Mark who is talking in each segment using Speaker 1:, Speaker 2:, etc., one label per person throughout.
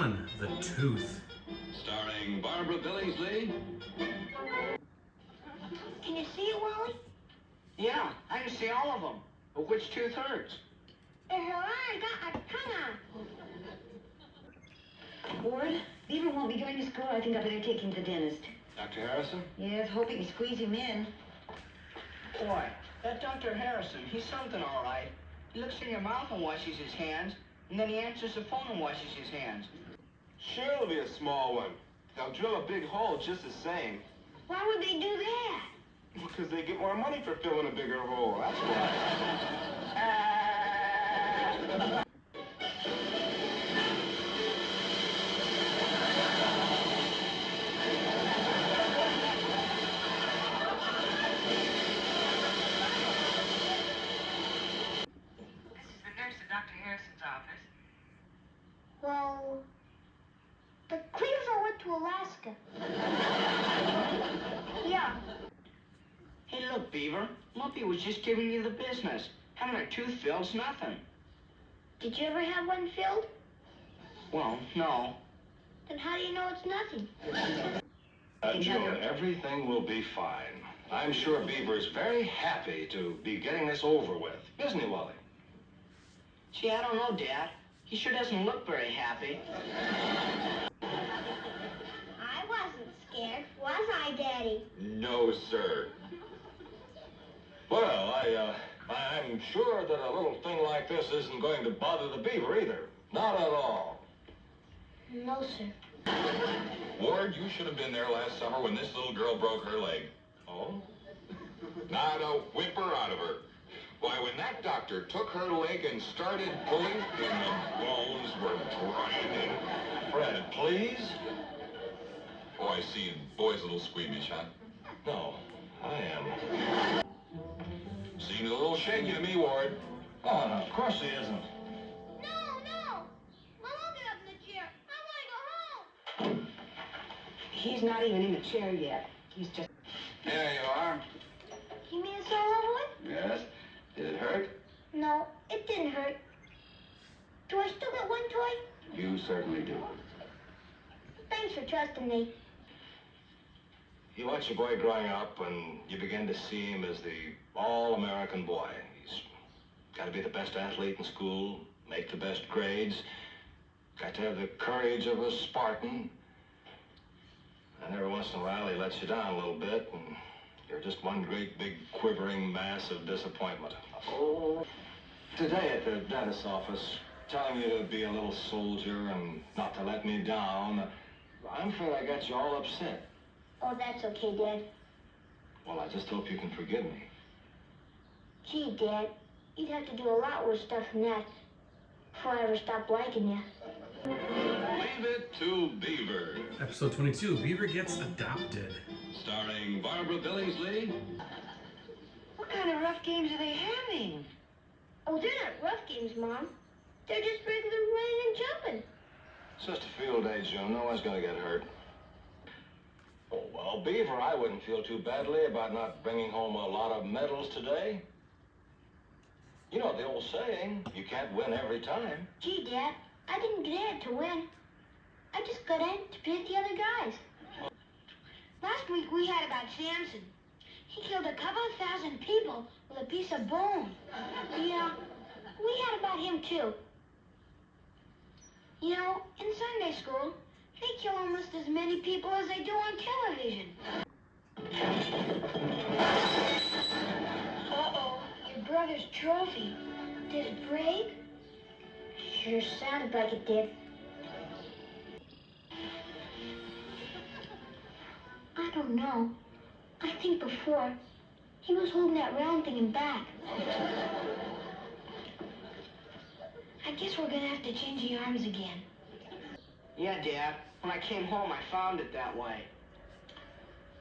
Speaker 1: 1, The Tooth.
Speaker 2: Starring Barbara Billingsley.
Speaker 3: Can you see it, Wally?
Speaker 4: Yeah, I can see all of them. But which tooth hurts?
Speaker 3: I got a tongue out.
Speaker 5: Ward, Beaver won't be going to school. I think I better take him to the dentist.
Speaker 2: Dr. Harrison?
Speaker 5: Yes, hope he can squeeze him in.
Speaker 4: Boy, that Dr. Harrison, he's something all right. He looks in your mouth and washes his hands, and then he answers the phone and washes his hands.
Speaker 6: Sure, it'll be a small one. They'll drill a big hole just the same.
Speaker 3: Why would they do that?
Speaker 6: Because they get more money for filling a bigger hole, that's why.
Speaker 5: Dr. Harrison's office.
Speaker 3: Well, the Cleavers went to Alaska. Yeah.
Speaker 4: Hey, look, Beaver. Lumpy was just giving you the business. Having a tooth filled's nothing.
Speaker 3: Did you ever have one filled?
Speaker 4: Well, no.
Speaker 3: Then how do you know it's nothing?
Speaker 2: June, everything will be fine. I'm sure Beaver is very happy to be getting this over with. Isn't he, Wally?
Speaker 4: Gee, I don't know, Dad. He sure doesn't look very happy.
Speaker 3: I wasn't scared, was I, Daddy?
Speaker 2: No, sir. Well, I'm sure that a little thing like this isn't going to bother the Beaver either. Not at all.
Speaker 3: No, sir.
Speaker 7: Ward, you should have been there last summer when this little girl broke her leg.
Speaker 2: Oh?
Speaker 7: Not a whimper out of her. Why, when that doctor took her leg and started pulling, and the bones were grinding.
Speaker 2: Fred, please?
Speaker 7: Oh, I see. Boy's a little squeamish, huh?
Speaker 2: No, I am.
Speaker 7: Seemed a little shaky to me, Ward.
Speaker 2: Oh, no, of course he isn't.
Speaker 3: No, no! Mom, I'll get up in the chair. I want to go home.
Speaker 5: He's not even in the chair yet. He's just...
Speaker 6: There you are.
Speaker 3: You mean it's all over with?
Speaker 6: Yes. Did it hurt?
Speaker 3: No, it didn't hurt. Do I still get one toy?
Speaker 6: You certainly do.
Speaker 3: Thanks for trusting me.
Speaker 2: You watch your boy growing up, and you begin to see him as the all-American boy. He's got to be the best athlete in school, make the best grades, got to have the courage of a Spartan. And every once in a while, he lets you down a little bit, and you're just one great big quivering mass of disappointment. Oh, today at the dentist's office, telling you to be a little soldier and not to let me down, I'm afraid I got you all upset.
Speaker 3: Oh, that's okay, Dad.
Speaker 2: Well, I just hope you can forgive me.
Speaker 3: Gee, Dad, you'd have to do a lot worse stuff than that before I ever stopped liking you.
Speaker 2: Leave it to Beaver.
Speaker 1: Episode 22, Beaver Gets Adopted.
Speaker 2: Starring Barbara Billingsley.
Speaker 5: What kind of rough games are they having?
Speaker 3: Oh, they're not rough games, Mom. They're just regular running and jumping.
Speaker 2: It's just a field day, June. No one's going to get hurt. Oh, well, Beaver, I wouldn't feel too badly about not bringing home a lot of medals today. You know the old saying, you can't win every time.
Speaker 3: Gee, Dad, I didn't get in to win. I just got in to beat the other guys. Last week we had about Samson. He killed a couple of thousand people with a piece of bone. Yeah, we had about him too. You know, in Sunday school, they kill almost as many people as they do on television. Uh-oh, your brother's trophy. Did it break? Sure sounded like it did. I don't know. I think before, he was holding that round thing in back. I guess we're gonna have to change the arms again.
Speaker 4: Yeah, Dad. When I came home, I found it that way.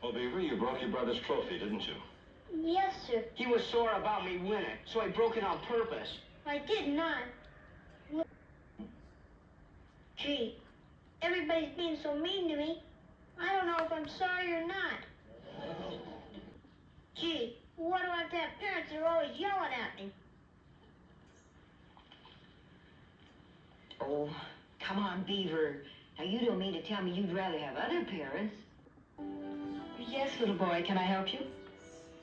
Speaker 2: Well, Beaver, you broke your brother's trophy, didn't you?
Speaker 3: Yes, sir.
Speaker 4: He was sore about me winning, so I broke it on purpose.
Speaker 3: I did not. Gee, everybody's being so mean to me. I don't know if I'm sorry or not. Gee, why do I have to have parents that are always yelling at me?
Speaker 5: Oh, come on, Beaver. Now, you don't mean to tell me you'd rather have other parents?
Speaker 8: Yes, little boy, can I help you?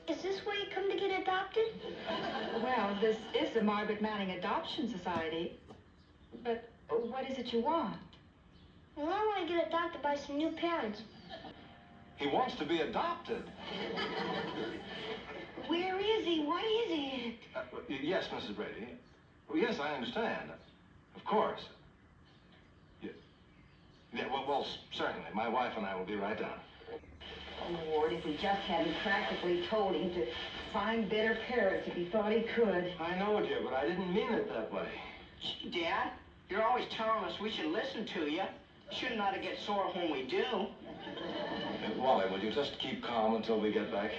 Speaker 3: Is this where you come to get adopted?
Speaker 8: Well, this is the Margaret Manning Adoption Society. But what is it you want?
Speaker 3: Well, I want to get adopted by some new parents.
Speaker 2: He wants to be adopted.
Speaker 5: Where is he? What is it?
Speaker 2: Yes, Mrs. Brady. Well, yes, I understand. Of course. Yeah, well, certainly. My wife and I will be right down.
Speaker 5: Oh, Lord, if we just hadn't practically told him to find better parents if he thought he could.
Speaker 2: I know, dear, but I didn't mean it that way.
Speaker 4: Gee, Dad, you're always telling us we should listen to you. Shouldn't ought to get sore when we do.
Speaker 2: Wally, will you just keep calm until we get back?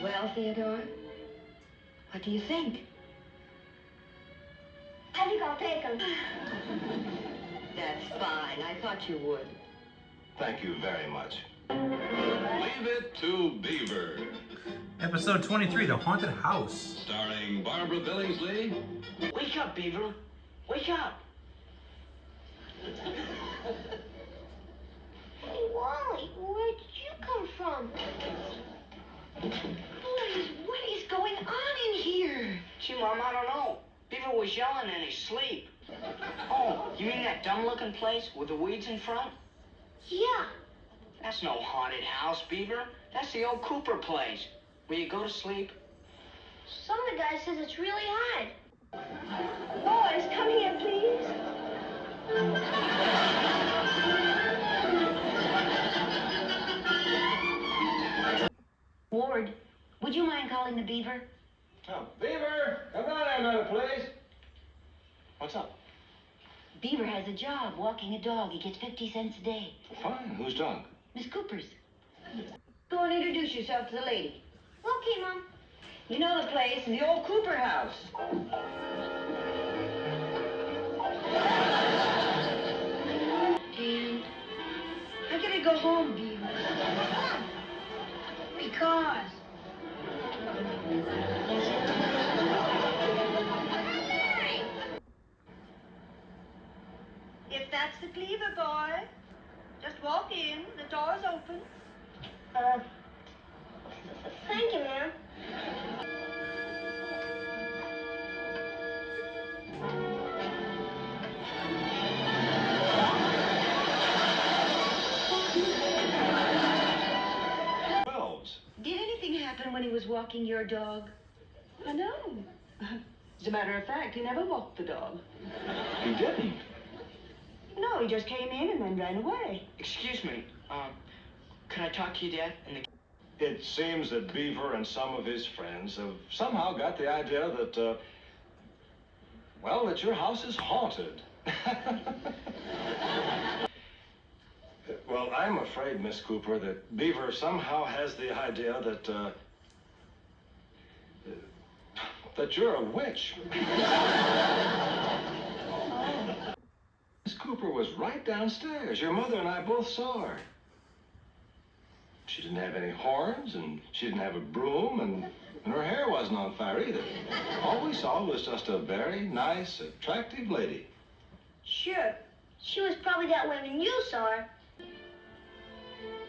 Speaker 5: Well, Theodore, what do you think?
Speaker 3: I think I'll take him.
Speaker 5: That's fine. I thought you would.
Speaker 2: Thank you very much.
Speaker 7: Leave It to Beaver.
Speaker 1: Episode 23, The Haunted House.
Speaker 7: Starring Barbara Billingsley.
Speaker 4: Wake up, Beaver. Wake up.
Speaker 3: Hey, Wally, where did you come from?
Speaker 5: What is going on in here?
Speaker 4: Gee, Mom, I don't know. Beaver was yelling in his sleep. Oh, you mean that dumb-looking place with the weeds in front?
Speaker 3: Yeah.
Speaker 4: That's no haunted house, Beaver. That's the old Cooper place. Will you go to sleep?
Speaker 3: Some of the guys says it's really hard.
Speaker 5: Boys, come here, please. Ward, would you mind calling the Beaver?
Speaker 2: Oh, Beaver, come down here a minute, please. What's up?
Speaker 5: Beaver has a job walking a dog. He gets 50 cents a day.
Speaker 2: Fine. Whose dog?
Speaker 5: Miss Cooper's. Go and introduce yourself to the lady.
Speaker 3: Okay, Mom.
Speaker 5: You know the place, the old Cooper house. And I gotta go home, Beaver. Because.
Speaker 8: If that's the Cleaver boy, just walk in. The door's open.
Speaker 3: Thank you, ma'am.
Speaker 5: Did anything happen when he was walking your dog?
Speaker 8: I know. As a matter of fact, he never walked the dog.
Speaker 2: He didn't.
Speaker 8: No, he just came in and then ran away.
Speaker 4: Excuse me. Can I talk to you, Dad?
Speaker 2: It seems that Beaver and some of his friends have somehow got the idea that, well, that your house is haunted. Well, I'm afraid, Miss Cooper, that Beaver somehow has the idea that, that you're a witch. Miss Cooper was right downstairs. Your mother and I both saw her. She didn't have any horns, and she didn't have a broom, and her hair wasn't on fire either. All we saw was just a very nice, attractive lady.
Speaker 3: Sure. She was probably that way when you saw her.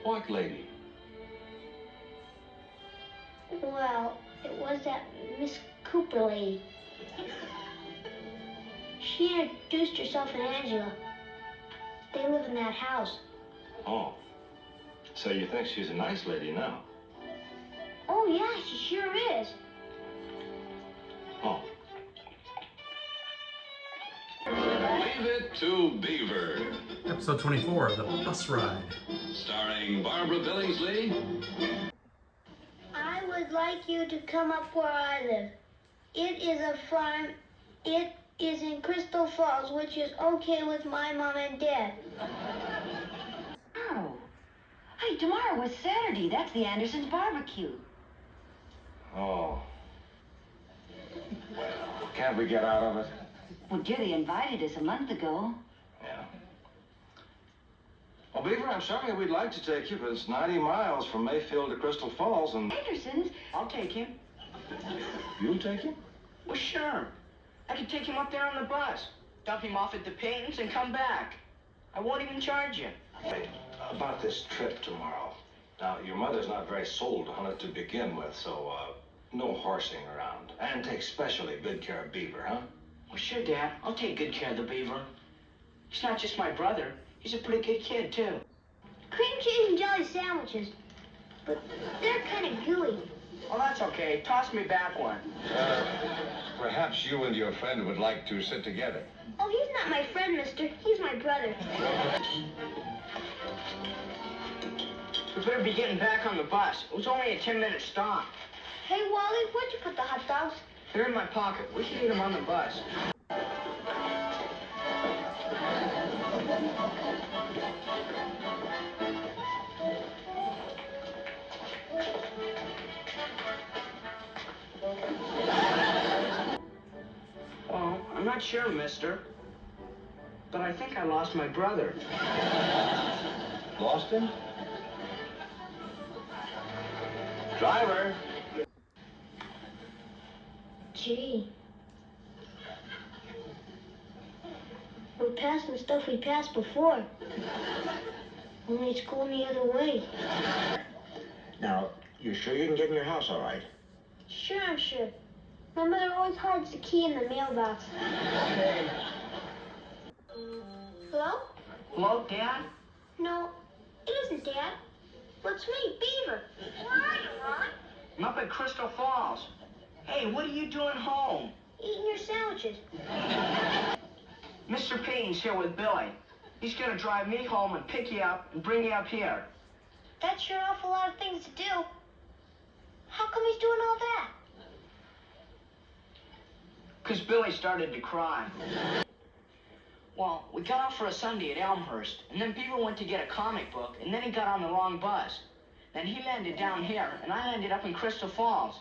Speaker 2: What lady?
Speaker 3: Well, it was that Miss Cooper lady. She introduced herself and Angela. They live in that house.
Speaker 2: Oh. So you think she's a nice lady now?
Speaker 3: Oh, yeah, she sure is.
Speaker 2: Oh.
Speaker 7: Leave It to Beaver.
Speaker 1: Episode 24, The Bus Ride.
Speaker 7: Starring Barbara Billingsley.
Speaker 3: I would like you to come up where I live. It is a farm. It is in Crystal Falls, which is okay with my mom and dad.
Speaker 5: Oh. Hey, tomorrow was Saturday. That's the Andersons' barbecue.
Speaker 2: Oh. Well, can't we get out of it?
Speaker 5: Well, Jerry invited us a month ago.
Speaker 2: Yeah. Well, Beaver, I'm sorry we'd like to take you, but it's 90 miles from Mayfield to Crystal Falls, and
Speaker 5: Andersons?
Speaker 4: I'll take him.
Speaker 2: you'll take him?
Speaker 4: Well, sure. I could take him up there on the bus, dump him off at the Paytons, and come back. I won't even charge you.
Speaker 2: Hey, about this trip tomorrow. Now, your mother's not very sold on it to begin with, so, no horsing around. And take specially good care of Beaver, huh?
Speaker 4: Well, sure, Dad. I'll take good care of the Beaver. He's not just my brother. He's a pretty good kid, too.
Speaker 3: Cream cheese and jelly sandwiches. But they're kind of gooey.
Speaker 4: Well, that's okay. Toss me back one.
Speaker 7: Perhaps you and your friend would like to sit together.
Speaker 3: Oh, he's not my friend, mister. He's my brother.
Speaker 4: We better be getting back on the bus. It was only a 10-minute stop.
Speaker 3: Hey, Wally, where'd you put the hot dogs?
Speaker 4: They're in my pocket. We can eat them on the bus. Well, I'm not sure, mister. But I think I lost my brother.
Speaker 2: Lost him? Driver!
Speaker 3: Gee. We're passing stuff we passed before. Only it's going the other way.
Speaker 6: Now, you sure you can get in your house all right?
Speaker 3: Sure, I'm sure. My mother always hides the key in the mailbox. Hello?
Speaker 4: Hello, Dad?
Speaker 3: No, it isn't, Dad. Well, it's me, Beaver. Where are you, Ron?
Speaker 4: I'm up at Crystal Falls. Hey, what are you doing home?
Speaker 3: Eating your sandwiches.
Speaker 4: Mr. Payton's here with Billy. He's gonna drive me home and pick you up and bring you up here.
Speaker 3: That's sure an awful lot of things to do. How come he's doing all that?
Speaker 4: 'Cause Billy started to cry. Well, we got off for a Sunday at Elmhurst, and then Beaver went to get a comic book, and then he got on the wrong bus. Then he landed down here, and I landed up in Crystal Falls.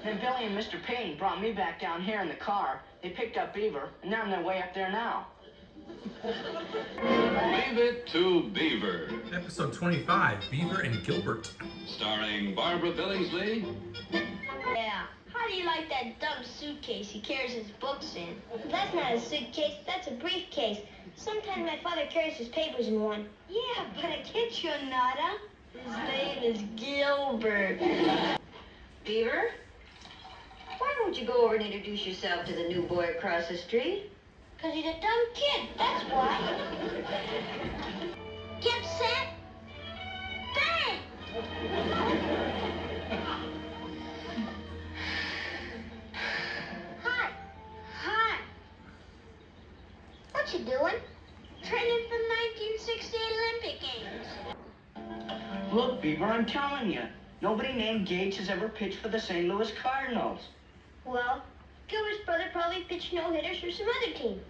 Speaker 4: Then Billy and Mr. Payton brought me back down here in the car. They picked up Beaver, and they're on their way up there now.
Speaker 9: Leave It to Beaver,
Speaker 1: Episode 25, Beaver and Gilbert.
Speaker 9: starring Barbara Billingsley,
Speaker 3: Yeah. How do you like that dumb suitcase he carries his books in? That's not a suitcase, that's a briefcase. Sometimes my father carries his papers in one. Yeah, but I get you, Nada. His name is Gilbert.
Speaker 5: Beaver? Why don't you go over and introduce yourself to the new boy across the street?
Speaker 3: Because he's a dumb kid, that's why. Get set. Bang! Hi. Hi. What you doing? Training for the 1968 Olympic Games.
Speaker 4: Look, Beaver, I'm telling you. Nobody named Gates has ever pitched for the St. Louis Cardinals.
Speaker 3: Well, Gilbert's brother probably pitched no-hitters for some other team.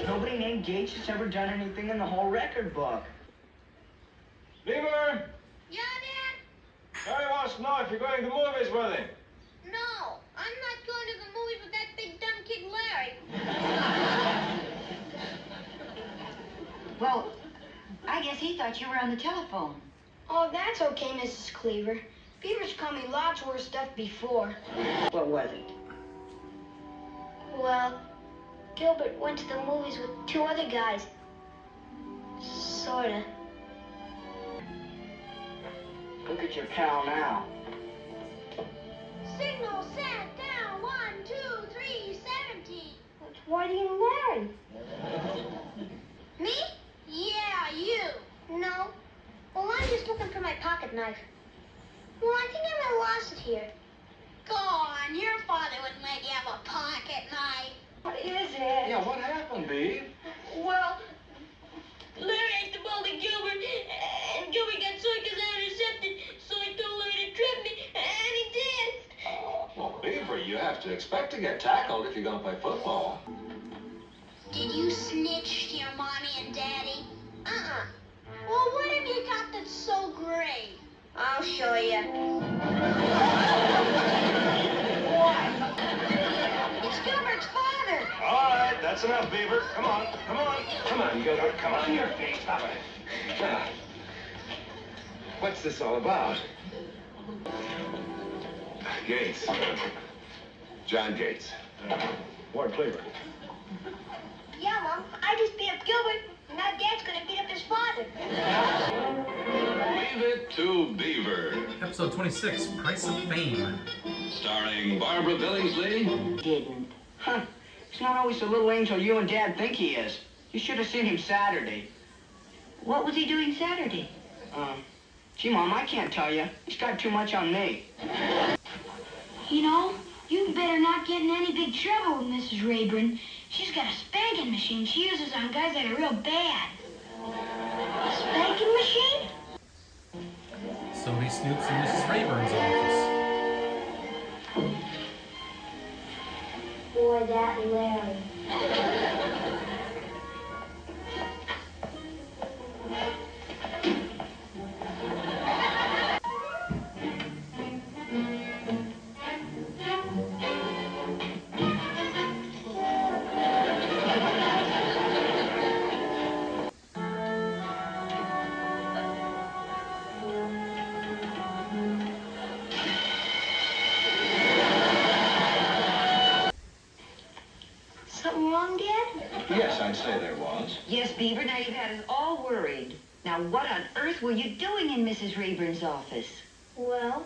Speaker 4: Nobody named Gates has ever done anything in the whole record book.
Speaker 6: Beaver!
Speaker 3: Yeah, Dad?
Speaker 6: Harry wants to know if you're going to the movies with him.
Speaker 3: No, I'm not going to the movies with that big dumb kid Larry.
Speaker 5: Well, I guess he thought you were on the telephone.
Speaker 3: Oh, that's okay, Mrs. Cleaver. Beaver's called me lots worse stuff before.
Speaker 5: What was it?
Speaker 3: Well, Gilbert went to the movies with two other guys. Sorta.
Speaker 4: Look at your pal now.
Speaker 3: Signal set down. 1, 2, 3, 17. It's Whitey and Larry. Me? Yeah, you. No. Well, I'm just looking for my pocket knife. Well, I think I might have lost it here. Go on, your father wouldn't let you have a pocket knife.
Speaker 5: What is it?
Speaker 6: Yeah, what happened, Beav?
Speaker 3: Well, Larry asked the ball to Gilbert, and Gilbert got so because I intercepted, so I told Larry to trip me, and he did.
Speaker 7: Well, Beaver, you have to expect to get tackled if you're going to play football.
Speaker 3: Did you snitch to your mommy and daddy? Uh-uh. Well, what have you got that's so great? I'll show you. It's Gilbert's father.
Speaker 6: All right, that's enough, Beaver. Come on, come on. Come on, Gilbert, come on. Your face, stop it. Now, what's this all about?
Speaker 7: Gates. John Gates.
Speaker 2: Ward Cleaver.
Speaker 3: Yeah, Mom, I just beat up Gilbert, and now Dad's gonna beat up his father.
Speaker 9: Leave it to Beaver.
Speaker 1: Episode 26, Price of Fame.
Speaker 9: Starring Barbara Billingsley.
Speaker 4: Didn't. Huh. He's not always the little angel you and Dad think he is. You should have seen him Saturday.
Speaker 8: What was he doing Saturday?
Speaker 4: Gee, Mom, I can't tell you. He's got too much on me.
Speaker 3: You know, you better not get in any big trouble with Mrs. Rayburn. She's got a spanking machine she uses on guys that are real bad. A spanking machine?
Speaker 1: Somebody snoops in Mrs. Rayburn's office.
Speaker 3: Boy, that Larry. Something wrong, Dad?
Speaker 2: Yes, I'd say there was.
Speaker 5: Yes, Beaver, now you've had us all worried. Now, what on earth were you doing in Mrs. Rayburn's office?
Speaker 3: Well,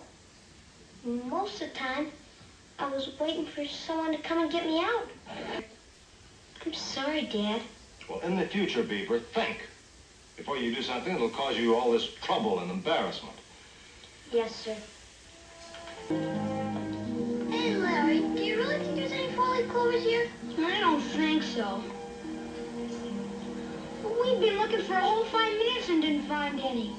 Speaker 3: most of the time, I was waiting for someone to come and get me out. I'm sorry, Dad.
Speaker 2: Well, in the future, Beaver, think. Before you do something that'll cause you all this trouble and embarrassment.
Speaker 3: Yes, sir. Hey, Larry, do you really think there's any four-leaf clovers here? I don't think so. We've been looking for a whole 5 minutes and didn't find any.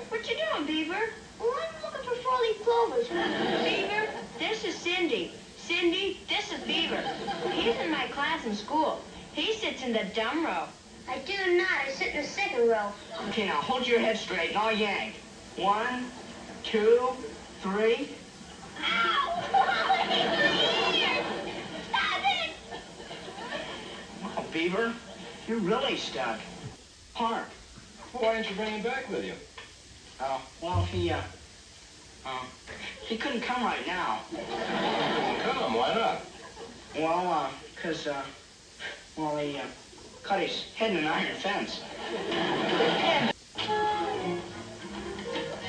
Speaker 3: What you doing, Beaver? Well, I'm looking for four-leaf clovers.
Speaker 8: Beaver, this is Cindy. Cindy, this is Beaver. He's in my class in school. He sits in the dumb row.
Speaker 3: I do not. I sit in the second row.
Speaker 4: Okay, now hold your head straight and I'll yank. 1, 2, 3.
Speaker 3: Ow! Stop it!
Speaker 4: Oh, Beaver, you're really stuck. Park.
Speaker 2: Well, why didn't you bring him back with you?
Speaker 4: Oh, well, he couldn't come right now.
Speaker 2: Come, why not?
Speaker 4: Well, 'cause he cut his head in an iron fence.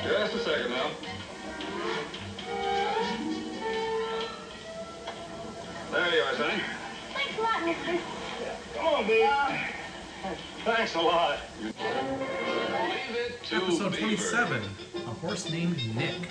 Speaker 7: Just a second now. There you are, sonny.
Speaker 3: Thanks a lot, mister.
Speaker 2: Come on, Beaver. Thanks a lot.
Speaker 9: Leave it to
Speaker 1: Episode
Speaker 9: Beaver.
Speaker 1: 27, A Horse Named Nick.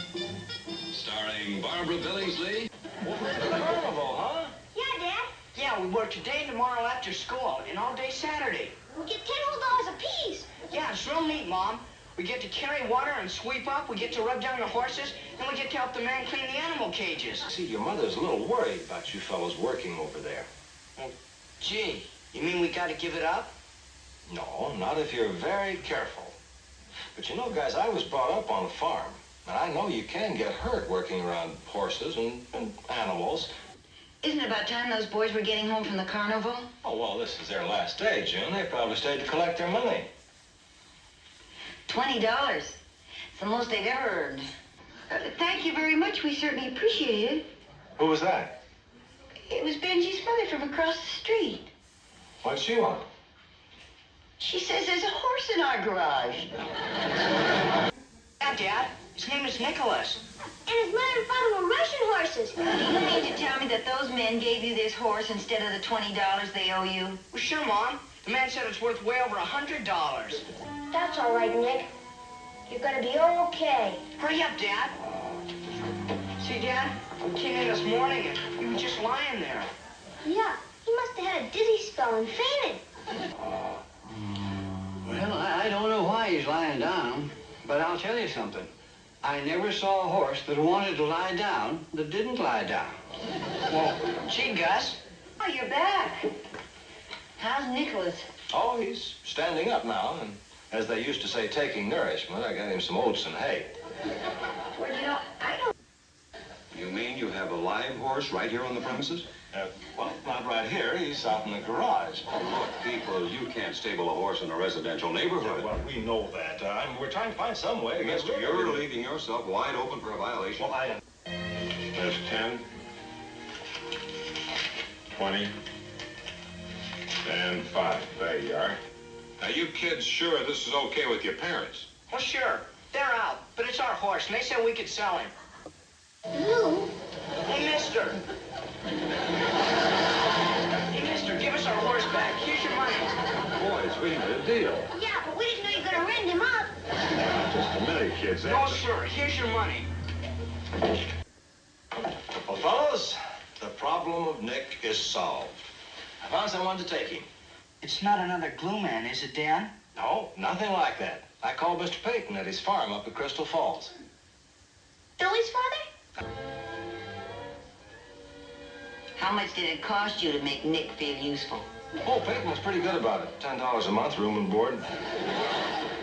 Speaker 9: Starring Barbara Billingsley.
Speaker 2: Carnival, huh?
Speaker 3: Yeah, Dad.
Speaker 4: Yeah, we work today and tomorrow after school and all day Saturday.
Speaker 3: We get $10 whole apiece.
Speaker 4: Yeah, it's real neat, Mom. We get to carry water and sweep up, we get to rub down the horses, and we get to help the man clean the animal cages.
Speaker 2: See, your mother's a little worried about you fellows working over there.
Speaker 4: Gee, you mean we gotta give it up?
Speaker 2: No, not if you're very careful. But you know, guys, I was brought up on a farm, and I know you can get hurt working around horses and animals.
Speaker 5: Isn't it about time those boys were getting home from the carnival?
Speaker 2: Oh, well, this is their last day, June. They probably stayed to collect their money.
Speaker 5: $20. It's the most they've ever earned. Thank you very much. We certainly appreciate it.
Speaker 2: Who was that?
Speaker 5: It was Benji's mother from across the street.
Speaker 2: What'd she want?
Speaker 5: She says there's a horse in our garage.
Speaker 4: Yeah, Dad. His name is Nicholas.
Speaker 3: And his mother and father were Russian horses.
Speaker 5: Do you mean to tell me that those men gave you this horse instead of the $20 they owe you?
Speaker 4: Well, sure, Mom. The man said it's worth way over $100.
Speaker 3: That's all right, Nick. You're gonna be okay.
Speaker 4: Hurry up, Dad. See, Dad, we came in this morning and he was just lying there.
Speaker 3: Yeah, he must have had a dizzy spell and fainted.
Speaker 10: Well, I don't know why he's lying down, but I'll tell you something. I never saw a horse that wanted to lie down that didn't lie down.
Speaker 4: Well, gee, Gus.
Speaker 5: Oh, you're back. How's Nicholas?
Speaker 2: Oh, he's standing up now, and as they used to say, taking nourishment. I got him some oats and hay.
Speaker 5: Well, you know, I don't...
Speaker 6: You mean you have a live horse right here on the premises?
Speaker 2: Well, not right here. He's out in the garage.
Speaker 6: Look, people, you can't stable a horse in a residential neighborhood.
Speaker 2: Well, we know that. We're trying to find some way to get
Speaker 6: Mister,
Speaker 2: rid of
Speaker 6: you're
Speaker 2: him.
Speaker 6: leaving yourself wide open for a violation.
Speaker 2: Well,
Speaker 7: There's 10, 20, and 5. There you are. Now, you kids sure this is okay with your parents?
Speaker 4: Well, sure. They're out, but it's our horse, and they said we could sell him.
Speaker 3: Lou?
Speaker 4: Hey, mister. Hey, mister, give us our horse back. Here's your money.
Speaker 7: Boys, we made a deal.
Speaker 3: Yeah, but we didn't know you were gonna rend him up.
Speaker 7: Just a minute, kids.
Speaker 4: No, sir. Here's your money.
Speaker 2: Well, fellas, the problem of Nick is solved. I found someone to take him.
Speaker 4: It's not another glue man, is it, Dan?
Speaker 2: No, nothing like that. I called Mr. Payton at his farm up at Crystal Falls.
Speaker 3: Billy's father?
Speaker 5: How much did it cost you to make Nick feel useful?
Speaker 2: Oh, Payton was pretty good about it. $10 a month, room and board.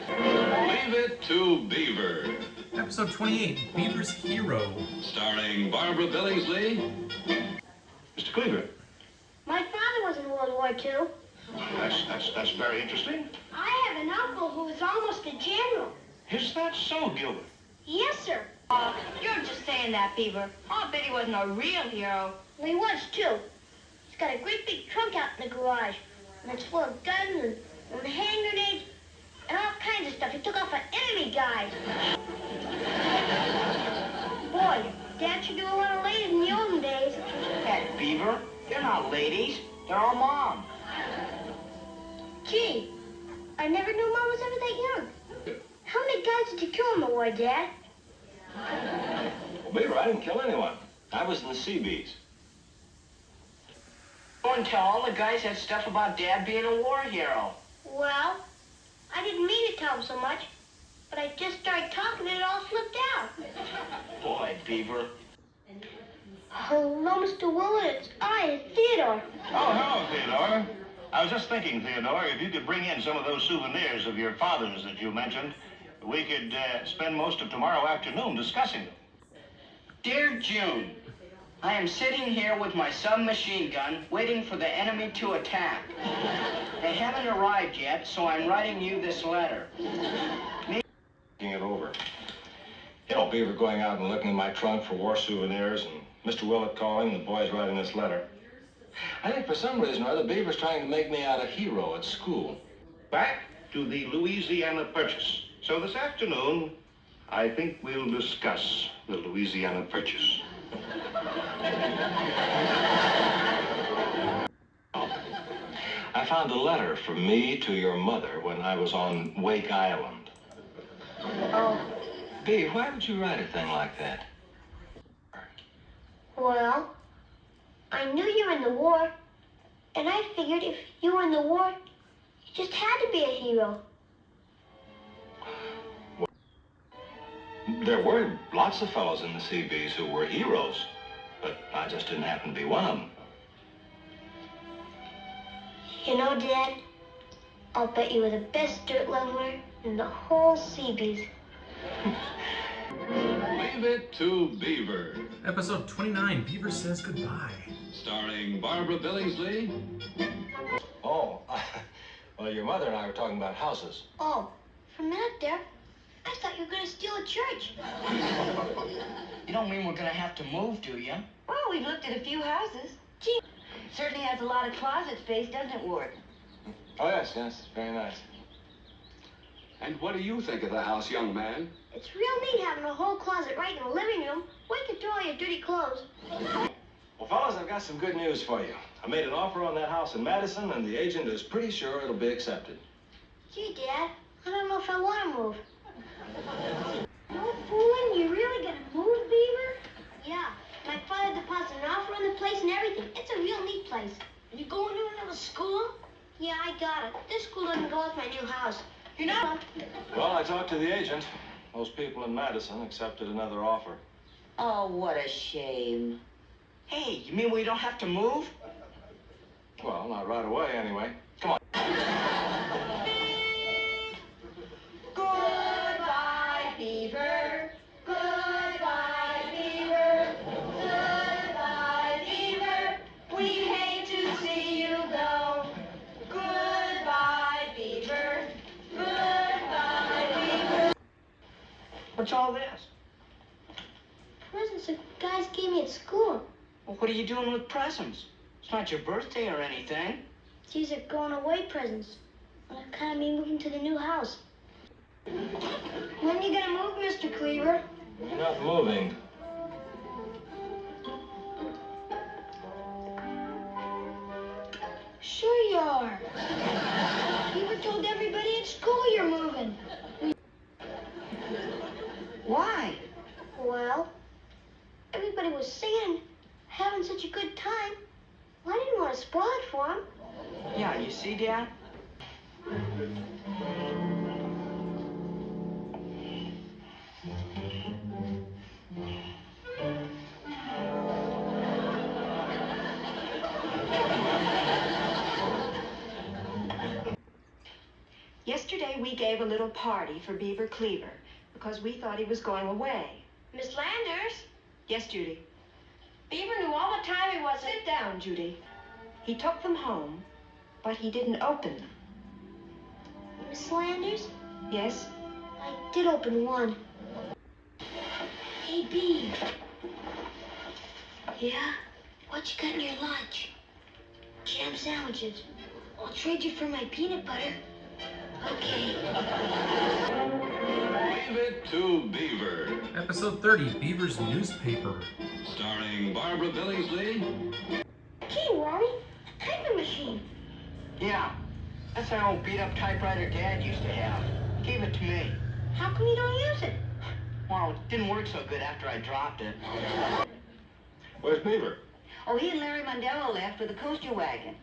Speaker 9: Leave it to Beaver.
Speaker 1: Episode 28, Beaver's Hero.
Speaker 9: Starring Barbara Billingsley.
Speaker 2: Mr. Cleaver.
Speaker 3: My father was in World War II.
Speaker 2: That's very interesting.
Speaker 3: I have an uncle who was almost a general.
Speaker 2: Is that so, Gilbert?
Speaker 3: Yes, sir.
Speaker 8: You're just saying that, Beaver. I'll bet he wasn't a real hero.
Speaker 3: Well, he was, too. He's got a great big trunk out in the garage. And it's full of guns and hand grenades and all kinds of stuff. He took off an enemy guy. Boy, Dad should do a lot of ladies in the olden days.
Speaker 4: Heck, Beaver, they're not ladies. They're our mom.
Speaker 3: Gee, I never knew Mom was ever that young. How many guys did you kill in the war, Dad?
Speaker 2: Well, Beaver, I didn't kill anyone. I was in the Seabees.
Speaker 4: Go and tell all the guys that stuff about Dad being a war hero.
Speaker 3: Well, I didn't mean to tell him so much, but I just started talking and it all slipped out.
Speaker 4: Boy, Beaver.
Speaker 3: Hello, Mr. Willard. It's Theodore.
Speaker 11: Oh, hello, Theodore. I was just thinking, Theodore, if you could bring in some of those souvenirs of your father's that you mentioned, we could spend most of tomorrow afternoon discussing them.
Speaker 4: Dear June, I am sitting here with my submachine gun waiting for the enemy to attack. They haven't arrived yet, so I'm writing you this letter.
Speaker 2: Thinking it over. You know, Beaver going out and looking in my trunk for war souvenirs and Mr. Willett calling, the boys writing this letter. I think for some reason or other, Beaver's trying to make me out a hero at school.
Speaker 11: Back to the Louisiana Purchase. So this afternoon, I think we'll discuss the Louisiana Purchase.
Speaker 2: I found a letter from me to your mother when I was on Wake Island.
Speaker 3: Oh,
Speaker 2: Beaver, why would you write a thing like that?
Speaker 3: well, I knew you were in the war, and I figured if you were in the war, you just had to be a hero.
Speaker 2: There were lots of fellows in the Seabees who were heroes, but I just didn't happen to be one of them.
Speaker 3: You know, Dad, I'll bet you were the best dirt leveler in the whole Seabees.
Speaker 9: Leave it to Beaver.
Speaker 1: Episode 29, Beaver Says Goodbye.
Speaker 9: Starring Barbara Billingsley.
Speaker 2: Oh, well, your mother and I were talking about houses.
Speaker 3: Oh, for a minute there, I thought you were going to steal a church.
Speaker 4: You don't mean we're gonna have to move, do you?
Speaker 5: Well, we've looked at a few houses. Gee, certainly has a lot of closet space, doesn't it, Ward?
Speaker 2: Oh, yes, very nice.
Speaker 6: And what do you think of the house, young man?
Speaker 3: It's real neat having a whole closet right in the living room where you can throw all your dirty clothes.
Speaker 2: Well, fellas, I've got some good news for you. I made an offer on that house in Madison, and the agent is pretty sure it'll be accepted.
Speaker 3: Gee, Dad, I don't know if I want to move. No fooling, you really gonna move, Beaver? Yeah, my father deposited an offer on the place and everything. It's a real neat place. You going to another school? Yeah, I got it. This school doesn't go with my new house. You know?
Speaker 2: Well, I talked to the agent. Those people in Madison accepted another offer.
Speaker 5: Oh, what a shame.
Speaker 4: Hey, you mean we don't have to move?
Speaker 2: Well, not right away, anyway. Come on.
Speaker 3: Goodbye, Beaver. Goodbye, Beaver.
Speaker 4: What's all this?
Speaker 3: Presents the guys gave me at school.
Speaker 4: Well, what are you doing with presents? It's not your birthday or anything.
Speaker 3: These are going away presents. On account of me moving to the new house. When you gonna move, Mr. Cleaver?
Speaker 2: You're not moving.
Speaker 3: Sure you are. Beaver told everybody at school you're moving.
Speaker 5: Why?
Speaker 3: Well, everybody was singing, having such a good time. Well, I didn't want to spoil it for them.
Speaker 4: Yeah, you see, Dad?
Speaker 5: Yesterday we gave a little party for Beaver Cleaver because we thought he was going away.
Speaker 8: Miss Landers,
Speaker 5: Yes, Judy.
Speaker 8: Beaver knew all the time he wasn't.
Speaker 5: Sit down, Judy. He took them home, but he didn't open them.
Speaker 3: Miss Landers,
Speaker 5: Yes?
Speaker 3: I did open one. Hey, Beav. Yeah? What you got in your lunch? Jam sandwiches. I'll trade you for my peanut butter. Okay.
Speaker 9: Leave it to Beaver.
Speaker 1: Episode 30, Beaver's Newspaper.
Speaker 9: Starring Barbara Billingsley.
Speaker 3: Gee, Wally, a typing machine.
Speaker 4: Yeah. That's that old beat-up typewriter Dad used to have. Gave it to me.
Speaker 3: How come you don't use it?
Speaker 4: Well, it didn't work so good after I dropped it.
Speaker 2: Where's Beaver?
Speaker 5: Oh, he and Larry Mondello left with a coaster wagon.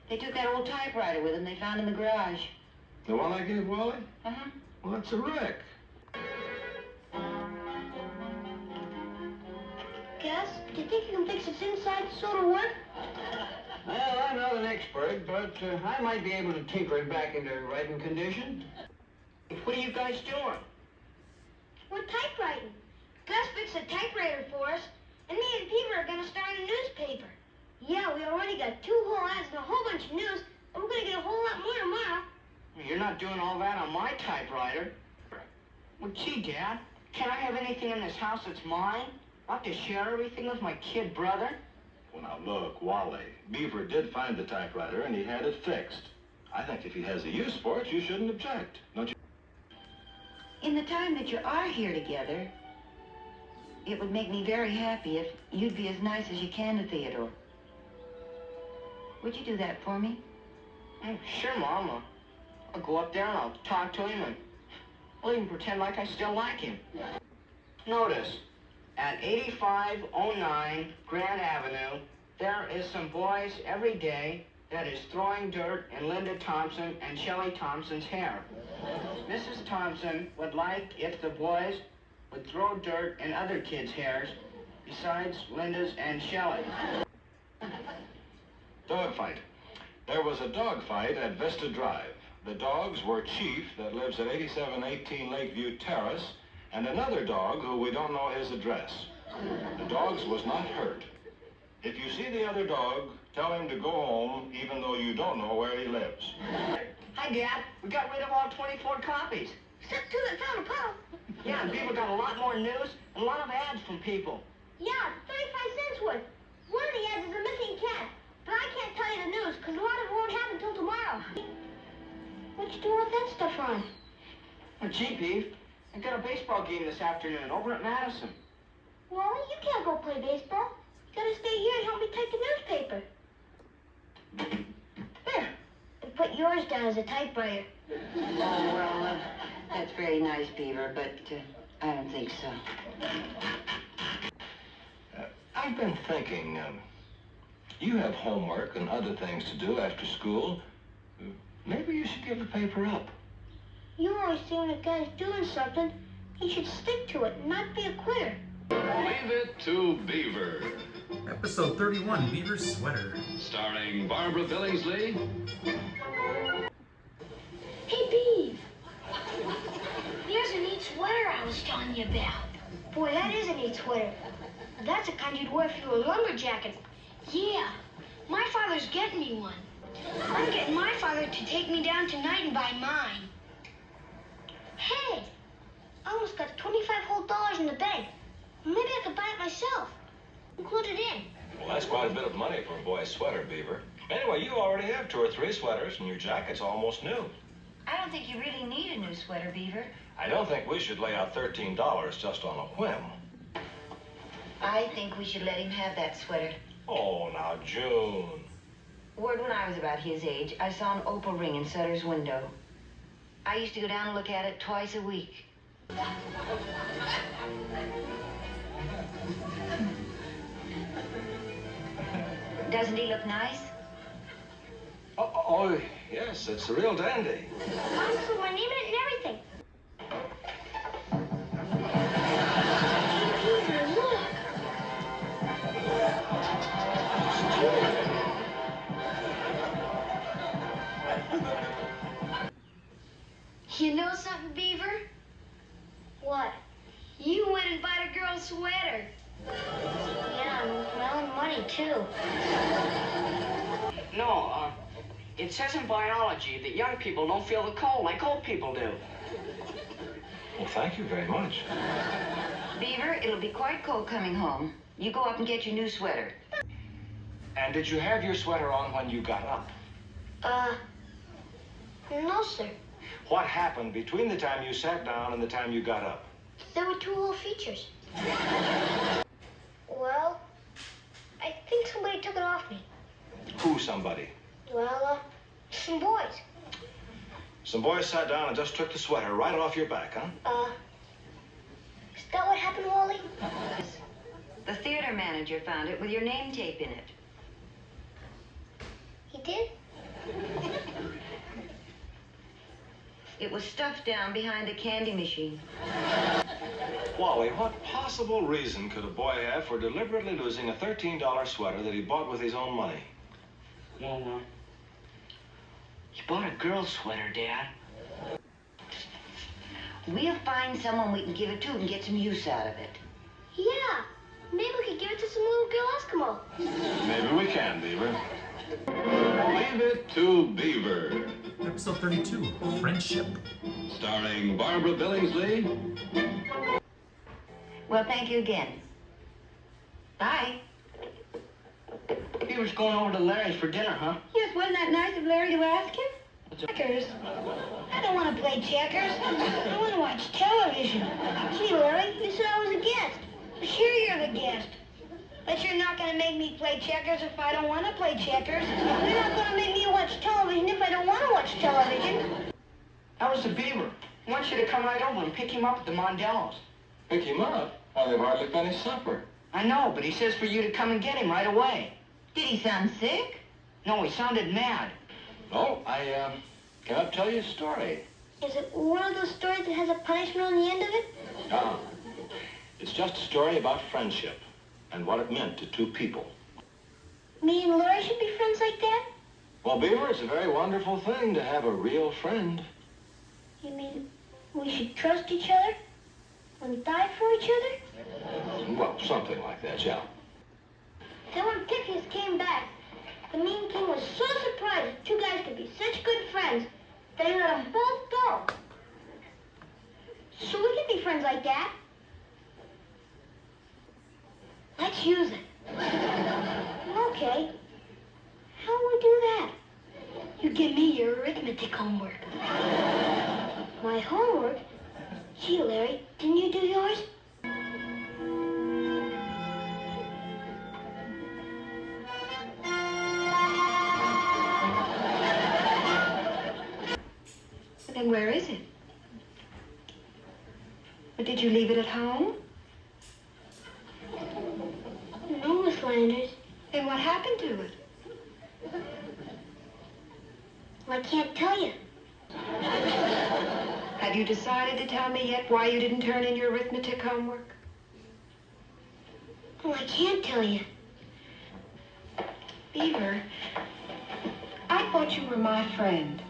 Speaker 5: They took that old typewriter with them they found in the garage.
Speaker 2: The one I gave Wally?
Speaker 5: Uh-huh.
Speaker 2: Well, that's a wreck.
Speaker 3: Gus, do you think you can fix its inside so it'll work?
Speaker 10: Well, I'm not an expert, but I might be able to tinker it back into writing condition.
Speaker 4: What are you guys doing?
Speaker 3: We're typewriting. Gus fixed the typewriter for us, and me and Beaver are gonna start a newspaper. Yeah, we already got 2 whole ads and a whole bunch of news, and we're gonna get a whole lot more tomorrow.
Speaker 4: You're not doing all that on my typewriter. Well, gee, Dad, can I have anything in this house that's mine? Not to share everything with my kid brother?
Speaker 2: Well, now look, Wally. Beaver did find the typewriter and he had it fixed. I think if he has a use for it, you shouldn't object, don't you?
Speaker 5: In the time that you are here together, it would make me very happy if you'd be as nice as you can to Theodore. Would you do that for me?
Speaker 4: Sure, Mama. I'll go up there and I'll talk to him and I'll even pretend like I still like him. Notice, at 8509 Grand Avenue, there is some boys every day that is throwing dirt in Linda Thompson and Shelley Thompson's hair. Mrs. Thompson would like if the boys would throw dirt in other kids' hairs besides Linda's and Shelley's.
Speaker 2: Dogfight. There was a dogfight at Vista Drive. The dogs were Chief, that lives at 8718 Lakeview Terrace, and another dog who we don't know his address. The dogs was not hurt. If you see the other dog, tell him to go home, even though you don't know where he lives.
Speaker 4: Hi, Dad. We got rid of all 24 copies.
Speaker 3: Except 2 that found a puddle.
Speaker 4: Yeah, and people got a lot more news and a lot of ads from people.
Speaker 3: Yeah, 35 cents worth. One of the ads is a missing cat, but I can't tell you the news because a lot of it won't happen until tomorrow. What you doing with that stuff on?
Speaker 4: Well, gee, Beef, I got a baseball game this afternoon over at Madison.
Speaker 3: Wally, you can't go play baseball. You gotta stay here and help me type the newspaper. There. And put yours down as a typewriter.
Speaker 5: Oh, well, that's very nice, Beaver, but I don't think so.
Speaker 2: I've been thinking, you have homework and other things to do after school. Maybe you should give the paper up.
Speaker 3: You always see when a guy's doing something, he should stick to it and not be a quitter.
Speaker 9: Leave it to Beaver.
Speaker 1: Episode 31, Beaver's Sweater.
Speaker 9: Starring Barbara Billingsley.
Speaker 3: Hey, Beav. Here's a neat sweater I was telling you about. Boy, that is a neat sweater. That's the kind you'd wear if you were lumberjacking. Yeah, my father's getting me one. I'm getting my father to take me down tonight and buy mine. Hey, I almost got 25 $12 in the bank. Maybe I could buy it myself. Include it in.
Speaker 2: Well, that's quite a bit of money for a boy's sweater, Beaver. Anyway, you already have 2 or 3 sweaters, and your jacket's almost new.
Speaker 5: I don't think you really need a new sweater, Beaver.
Speaker 2: I don't think we should lay out $13 just on a whim.
Speaker 5: I think we should let him have that sweater.
Speaker 2: Oh, now, June.
Speaker 5: Word, when I was about his age, I saw an opal ring in Sutter's window. I used to go down and look at it twice a week. Doesn't he look nice?
Speaker 2: Oh, yes, it's a real dandy.
Speaker 3: Mom put my name in it and everything. Beaver, look.
Speaker 8: You know something, Beaver?
Speaker 3: What?
Speaker 8: You went and bought a girl's sweater.
Speaker 3: Yeah, with my own money, too.
Speaker 4: No, it says in biology that young people don't feel the cold like old people do.
Speaker 2: Well, thank you very much.
Speaker 5: Beaver, it'll be quite cold coming home. You go up and get your new sweater.
Speaker 2: And did you have your sweater on when you got up?
Speaker 3: No, sir.
Speaker 2: What happened between the time you sat down and the time you got up?
Speaker 3: There were 2 little features. Well, I think somebody took it off me.
Speaker 2: Who, somebody?
Speaker 3: Well, some boys.
Speaker 2: Some boys sat down and just took the sweater right off your back, huh?
Speaker 3: Is that what happened, Wally?
Speaker 5: The theater manager found it with your name tape in it.
Speaker 3: He did?
Speaker 5: It was stuffed down behind the candy machine.
Speaker 2: Wally, what possible reason could a boy have for deliberately losing a $13 sweater that he bought with his own money?
Speaker 4: Well, you bought a girl's sweater, Dad.
Speaker 5: We'll find someone we can give it to and get some use out of it.
Speaker 3: Yeah. Maybe we could give it to some little girl Eskimo.
Speaker 2: Maybe we can, Beaver.
Speaker 9: Leave it to Beaver.
Speaker 1: Episode 32, Friendship.
Speaker 9: Starring Barbara Billingsley.
Speaker 5: Well, thank you again. Bye.
Speaker 4: Beaver's going over to Larry's for dinner, huh?
Speaker 3: Yes, wasn't that nice of Larry to ask him? Checkers. I don't want to play checkers. I want to watch television. Gee, Larry, you said I was a guest. Sure, you're the guest. But you're not going to make me play checkers if I don't want to play checkers. You're not going to make me watch television if I don't want to watch television.
Speaker 4: That was the Beaver. I want you to come right over and pick him up at the Mondello's.
Speaker 2: Pick him up? Oh, they've hardly finished supper.
Speaker 4: I know, but he says for you to come and get him right away.
Speaker 5: Did he sound sick?
Speaker 4: No, he sounded mad.
Speaker 2: No, I came up to tell you a story.
Speaker 3: Is it one of those stories that has a punishment on the end of it?
Speaker 2: Ah, it's just a story about friendship and what it meant to 2 people.
Speaker 3: Me and Larry should be friends like that?
Speaker 2: Well, Beaver, it's a very wonderful thing to have a real friend.
Speaker 3: You mean we should trust each other and die for each other?
Speaker 2: Well, something like that, yeah.
Speaker 3: Then when Pythias came back, the mean king was so surprised that 2 guys could be such good friends that he let them both go. So we could be friends like that. Let's use it. Okay. How will we do that? You give me your arithmetic homework. My homework? Gee, Larry, didn't you do yours?
Speaker 5: Then where is it? Or did you leave it at home?
Speaker 3: No, Miss Landers.
Speaker 5: Then what happened to it?
Speaker 3: Well, I can't tell you.
Speaker 5: Have you decided to tell me yet why you didn't turn in your arithmetic homework?
Speaker 3: Well, I can't tell you.
Speaker 5: Beaver, I thought you were my friend.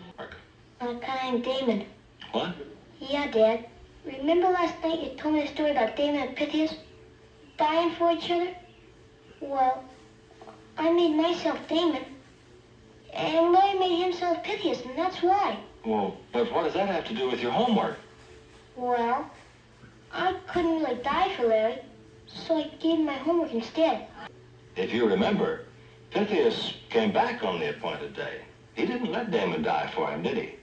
Speaker 3: I'm a guy named Damon.
Speaker 2: What?
Speaker 3: Yeah, Dad. Remember last night you told me a story about Damon and Pythias dying for each other? Well, I made myself Damon, and Larry made himself Pythias, and that's why.
Speaker 2: Well, but what does that have to do with your homework?
Speaker 3: Well, I couldn't really die for Larry, so I gave him my homework instead.
Speaker 2: If you remember, Pythias came back on the appointed day. He didn't let Damon die for him, did he?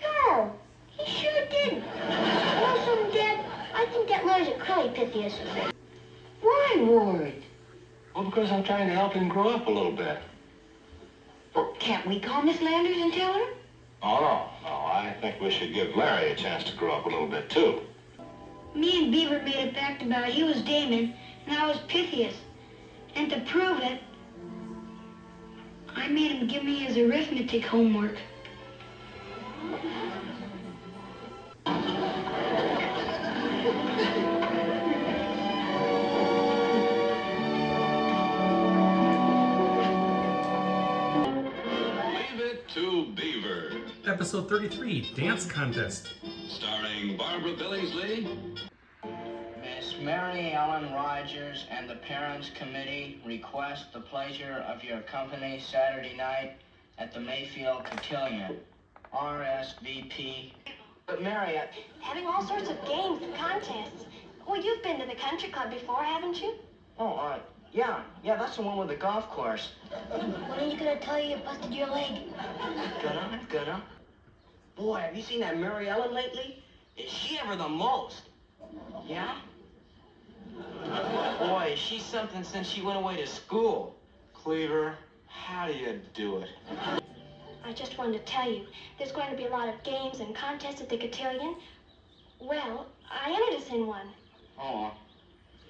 Speaker 3: No, he sure didn't. You know something, Dad? I think that Larry's a curly Pythias.
Speaker 5: Why, Ward?
Speaker 2: Well, because I'm trying to help him grow up a little bit.
Speaker 5: Well, can't we call Miss Landers and tell her?
Speaker 2: Oh, no. I think we should give Larry a chance to grow up a little bit, too.
Speaker 3: Me and Beaver made a pact about you as Damon, and I was Pythias. And to prove it, I made him give me his arithmetic homework.
Speaker 9: Leave it to Beaver.
Speaker 1: Episode 33, Dance Contest.
Speaker 9: Starring Barbara Billingsley.
Speaker 4: Miss Mary Ellen Rogers and the Parents Committee request the pleasure of your company Saturday night at the Mayfield Cotillion. RSVP. But Mary,
Speaker 8: Having all sorts of games and contests. Well, you've been to the country club before, haven't you?
Speaker 4: yeah, that's the one with the golf course.
Speaker 3: When are you gonna tell you busted your leg?
Speaker 4: Gonna. Boy, have you seen that Mary Ellen lately? Is she ever the most? Yeah? Boy, she's something since she went away to school. Cleaver, how do you do it?
Speaker 8: I just wanted to tell you, there's going to be a lot of games and contests at the cotillion. Well, I entered us in one.
Speaker 4: Oh,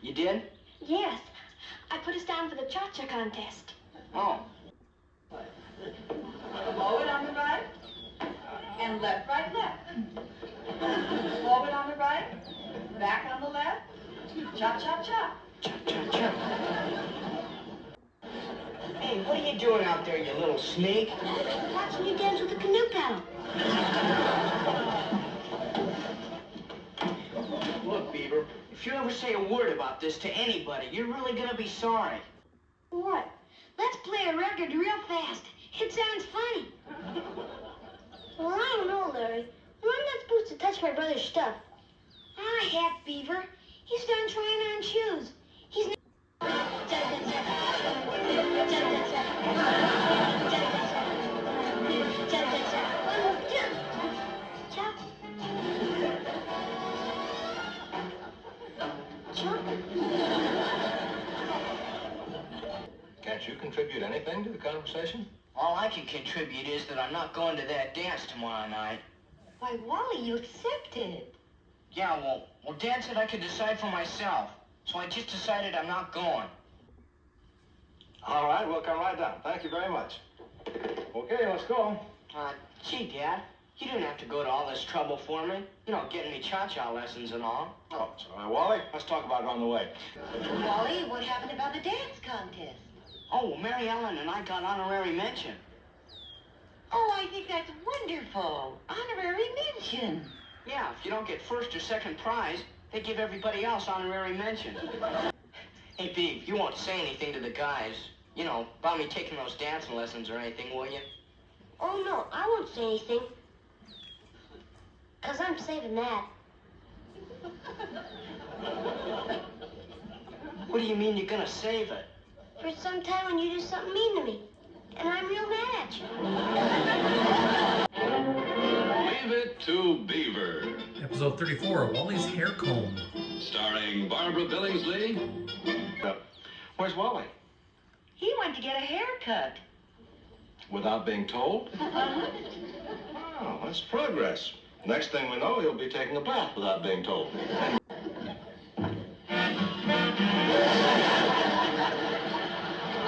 Speaker 4: you did?
Speaker 8: Yes, I put us down for the cha-cha contest.
Speaker 4: Oh.
Speaker 5: Forward on the right, and left, right, left. Forward on the right, back on the left, cha-cha-cha.
Speaker 4: Cha-cha-cha. Hey, what are you doing out there, you little snake?
Speaker 3: Watching you dance with the canoe paddle.
Speaker 4: Look, Beaver, if you ever say a word about this to anybody, you're really gonna be sorry.
Speaker 3: What? Let's play a record real fast. It sounds funny. Well, I don't know, Larry. I'm not supposed to touch my brother's stuff. Ah, heck, Beaver. He's done trying on shoes. He's
Speaker 2: Can't you contribute anything to the conversation?
Speaker 4: All I can contribute is that I'm not going to that dance tomorrow night.
Speaker 5: Why, Wally, you accepted.
Speaker 4: Yeah, well, Dad said I could decide for myself, so I just decided I'm not going.
Speaker 2: All right, we'll come right down. Thank you very much. Okay, let's go.
Speaker 4: Gee, Dad, you didn't have to go to all this trouble for me. You know, getting me cha-cha lessons and all.
Speaker 2: Oh, it's all right, Wally. Let's talk about it on the way.
Speaker 5: Wally, what happened about the dance contest?
Speaker 4: Oh, well, Mary Ellen and I got honorary mention.
Speaker 5: Oh, I think that's wonderful. Honorary mention.
Speaker 4: Yeah, if you don't get first or second prize, they give everybody else honorary mention. Hey, Beav, you won't say anything to the guys, you know, about me taking those dancing lessons or anything, will you?
Speaker 3: Oh, no, I won't say anything. 'Cause I'm saving that.
Speaker 4: What do you mean you're gonna save it?
Speaker 3: For some time when you do something mean to me. And I'm real mad at you.
Speaker 9: Leave it to Beaver.
Speaker 1: Episode 34, Wally's Hair Comb.
Speaker 9: Starring Barbara Billingsley.
Speaker 2: Where's Wally?
Speaker 5: He went to get a haircut.
Speaker 2: Without being told? Oh, that's progress. Next thing we know, he'll be taking a bath without being told.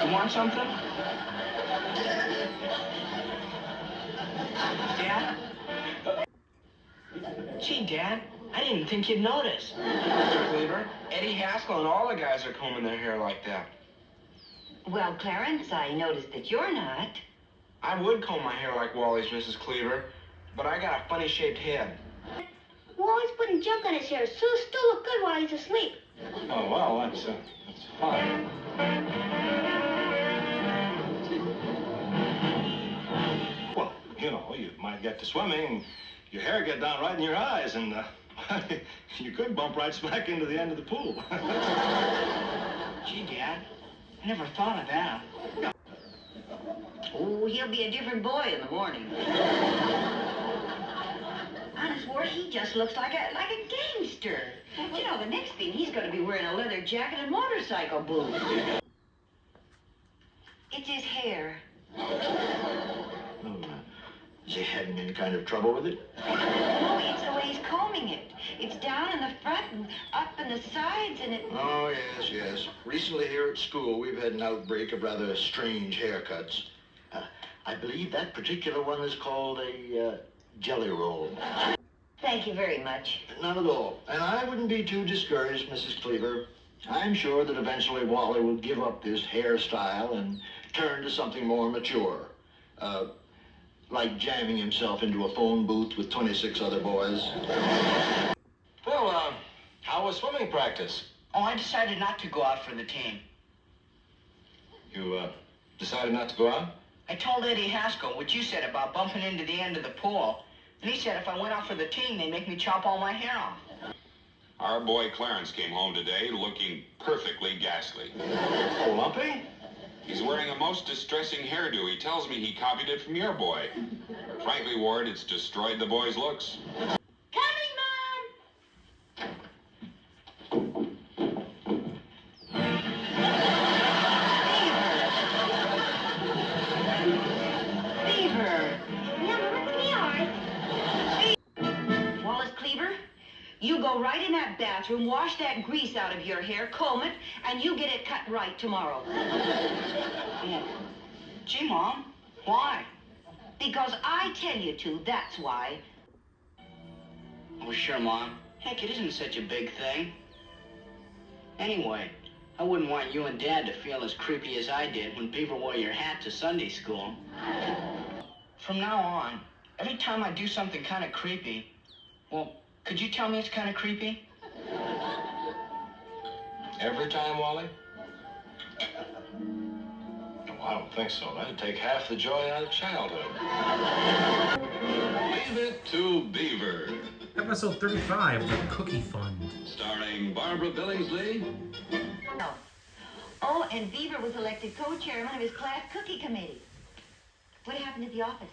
Speaker 4: You want something? Dad? Gee, Dad, I didn't think you'd notice.
Speaker 6: Mr. Cleaver, Eddie Haskell and all the guys are combing their hair like that.
Speaker 5: Well, Clarence, I noticed that you're not.
Speaker 6: I would comb my hair like Wally's, Mrs. Cleaver, but I got a funny-shaped head.
Speaker 3: Wally's putting junk on his hair, so it'll still look good while he's asleep.
Speaker 2: Oh, well, that's fine. Well, you know, you might get to swimming, your hair get down right in your eyes, and You could bump right smack into the end of the pool.
Speaker 4: Gee, Dad, I never thought of that.
Speaker 5: Oh, he'll be a different boy in the morning. Honest, Ward, he just looks like a gangster. You know, the next thing, he's going to be wearing a leather jacket and motorcycle boots. It's his hair.
Speaker 2: Is he having any kind of trouble with it?
Speaker 5: No, it's the way he's combing it. It's down in the front and up in the sides, and it...
Speaker 2: Oh, yes. Recently here at school, we've had an outbreak of rather strange haircuts. I believe that particular one is called a jelly roll.
Speaker 5: Thank you very much.
Speaker 2: Not at all. And I wouldn't be too discouraged, Mrs. Cleaver. I'm sure that eventually Wally will give up his hairstyle and turn to something more mature. Like jamming himself into a phone booth with 26 other boys. Well, how was swimming practice?
Speaker 4: Oh, I decided not to go out for the team.
Speaker 2: You, decided not to go out?
Speaker 4: I told Eddie Haskell what you said about bumping into the end of the pool. And he said if I went out for the team, they'd make me chop all my hair off.
Speaker 7: Our boy Clarence came home today looking perfectly ghastly.
Speaker 2: Oh, Lumpy?
Speaker 7: He's wearing a most distressing hairdo. He tells me he copied it from your boy. Frankly, Ward, it's destroyed the boy's looks.
Speaker 3: Coming, Mom!
Speaker 5: Beaver!
Speaker 3: Yeah, Mama, it's me, all right.
Speaker 5: Wallace Cleaver, you go right in that bathroom, wash that grease out of your hair, comb it, and you get it cut right tomorrow.
Speaker 4: Gee, Mom, why?
Speaker 5: Because I tell you to, that's why.
Speaker 4: Oh, sure, Mom. Heck, it isn't such a big thing. Anyway, I wouldn't want you and Dad to feel as creepy as I did when Beaver wore your hat to Sunday school. From now on, every time I do something kind of creepy, well, could you tell me it's kind of creepy?
Speaker 2: Every time, Wally? Oh, I don't think so. That'd take half the joy out of childhood.
Speaker 9: Leave it to Beaver.
Speaker 1: Episode 35, The Cookie Fund.
Speaker 9: Starring Barbara Billingsley.
Speaker 5: No. Oh, and Beaver was elected co-chairman of his class cookie committee. What happened at the office?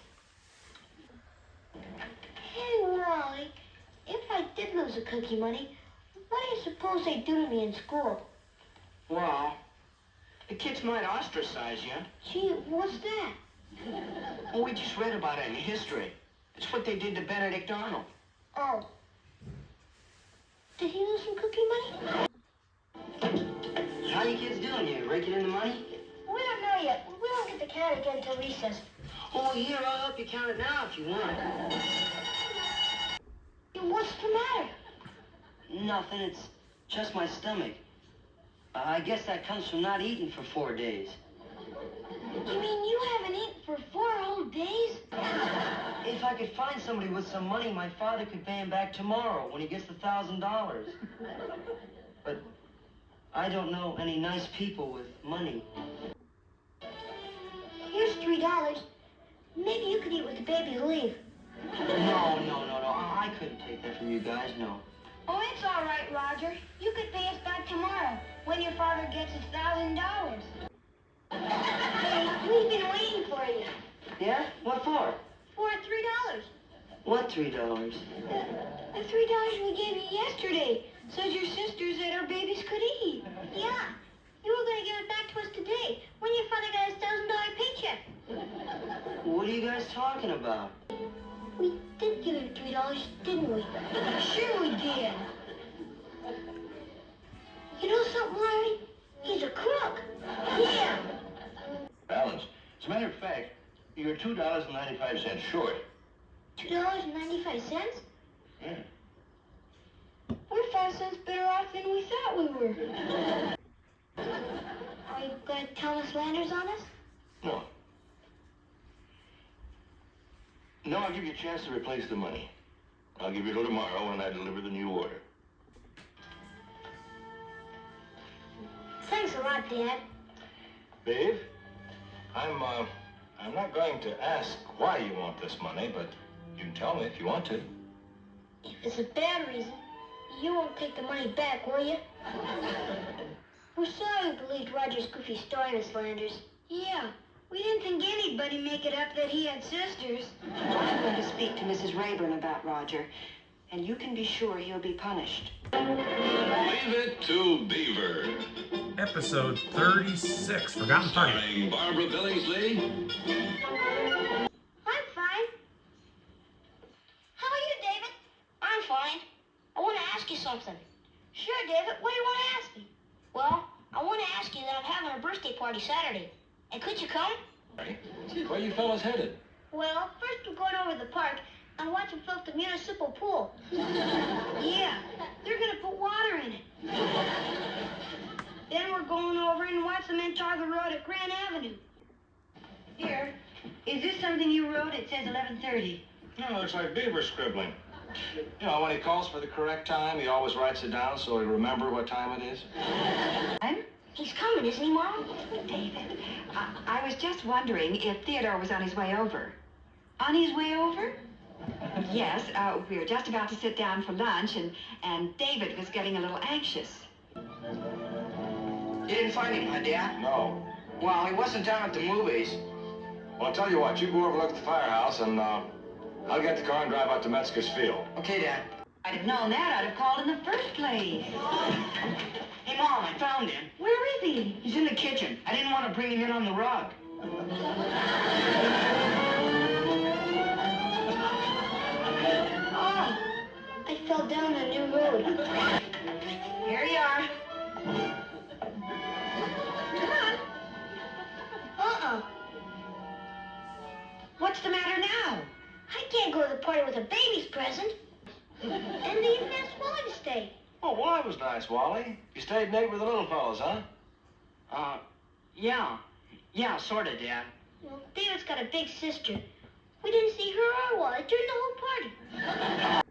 Speaker 3: Hey, Wally, if I did lose the cookie money, what do you suppose they'd do to me in school?
Speaker 4: Well, the kids might ostracize you.
Speaker 3: Gee, what's that?
Speaker 4: Well, we just read about it in history. It's what they did to Benedict Arnold.
Speaker 3: Oh. Did he lose some cookie money?
Speaker 4: How you kids doing? You raking in the money?
Speaker 3: We don't know yet. We don't get to count again until recess.
Speaker 4: Oh, here, I'll help you count it now if you want.
Speaker 3: What's the matter?
Speaker 4: Nothing, it's just my stomach. I guess that comes from not eating for 4 days.
Speaker 3: You mean you haven't eaten for 4 whole days?
Speaker 4: If I could find somebody with some money, my father could pay him back tomorrow when he gets the $1,000. But I don't know any nice people with money.
Speaker 3: Here's $3. Maybe you could eat with the baby's leave.
Speaker 4: No. I couldn't take that from you guys, no.
Speaker 3: Oh, it's all right, Roger. You could pay us back tomorrow when your father gets his $1,000. Hey, we've been waiting for you.
Speaker 4: Yeah? What for?
Speaker 3: For $3.
Speaker 4: What $3?
Speaker 3: The $3 we gave you yesterday, so your sisters and our babies could eat. Yeah. You were going to give it back to us today when your father got his $1,000 paycheck.
Speaker 4: What are you guys talking about?
Speaker 3: We did give him $3, didn't we? Sure we did. You know something, Larry? He's a crook. Yeah.
Speaker 2: Balance. As a matter of fact, you're $2.95 short.
Speaker 3: $2.95?
Speaker 2: Yeah.
Speaker 3: We're 5 cents better off than we thought we were. Are you going to tell us Landers on us?
Speaker 2: No. No, I'll give you a chance to replace the money. I'll give you till tomorrow when I deliver the new order.
Speaker 3: Thanks a lot, Dad.
Speaker 2: Babe, I'm not going to ask why you want this money, but you can tell me if you want to.
Speaker 3: If it's a bad reason, you won't take the money back, will you? We're sorry we believed Roger's goofy story, Miss Landers. Yeah, we didn't think anybody'd make it up that he had sisters.
Speaker 5: I'm going to speak to Mrs. Rayburn about Roger, and you can be sure he'll be punished.
Speaker 9: Leave it to Beaver.
Speaker 1: Episode 36, Forgotten Party.
Speaker 9: Starring Barbara Billingsley,
Speaker 3: I'm fine. How are you, David? I'm fine. I want to ask you something. Sure, David. What do you want to ask me? Well, I want to ask you that I'm having a birthday party Saturday. And could you come?
Speaker 2: Where you fellas headed?
Speaker 3: Well, first we're going over to the park and watch them fill the municipal pool. Yeah, they're going to put water in it. Then we're going over and watch the men tar the road at Grand Avenue.
Speaker 5: Here, is this something you wrote? It says 11:30.
Speaker 2: No, it looks like Beaver scribbling. You know, when he calls for the correct time, he always writes it down so he'll remember what time it is.
Speaker 3: He's coming, isn't he, Mom?
Speaker 5: David, I was just wondering if Theodore was on his way over. On his way over? Yes, we were just about to sit down for lunch, and David was getting a little anxious.
Speaker 4: You didn't find him, huh, Dad?
Speaker 2: No.
Speaker 4: Well, he wasn't down at the movies.
Speaker 2: Well, I'll tell you what, you go overlook the firehouse and I'll get the car and drive out to Metzger's Field.
Speaker 4: Okay, Dad.
Speaker 5: I'd have known that. I'd have called in the first place.
Speaker 4: Hey, Mom, I found him.
Speaker 5: Where is he?
Speaker 4: He's in the kitchen. I didn't want to bring him in on the rug.
Speaker 3: Oh, I fell down a new road.
Speaker 5: Here you are. Come on.
Speaker 3: Uh-uh.
Speaker 5: What's the matter now?
Speaker 3: I can't go to the party with a baby's present. And they even asked Wally to stay.
Speaker 2: Oh, well, that was nice, Wally. You stayed late with the little fellas, huh?
Speaker 4: Yeah. Yeah, sort of, Dad.
Speaker 3: Well, David's got a big sister. We didn't see her or Wally during the whole party.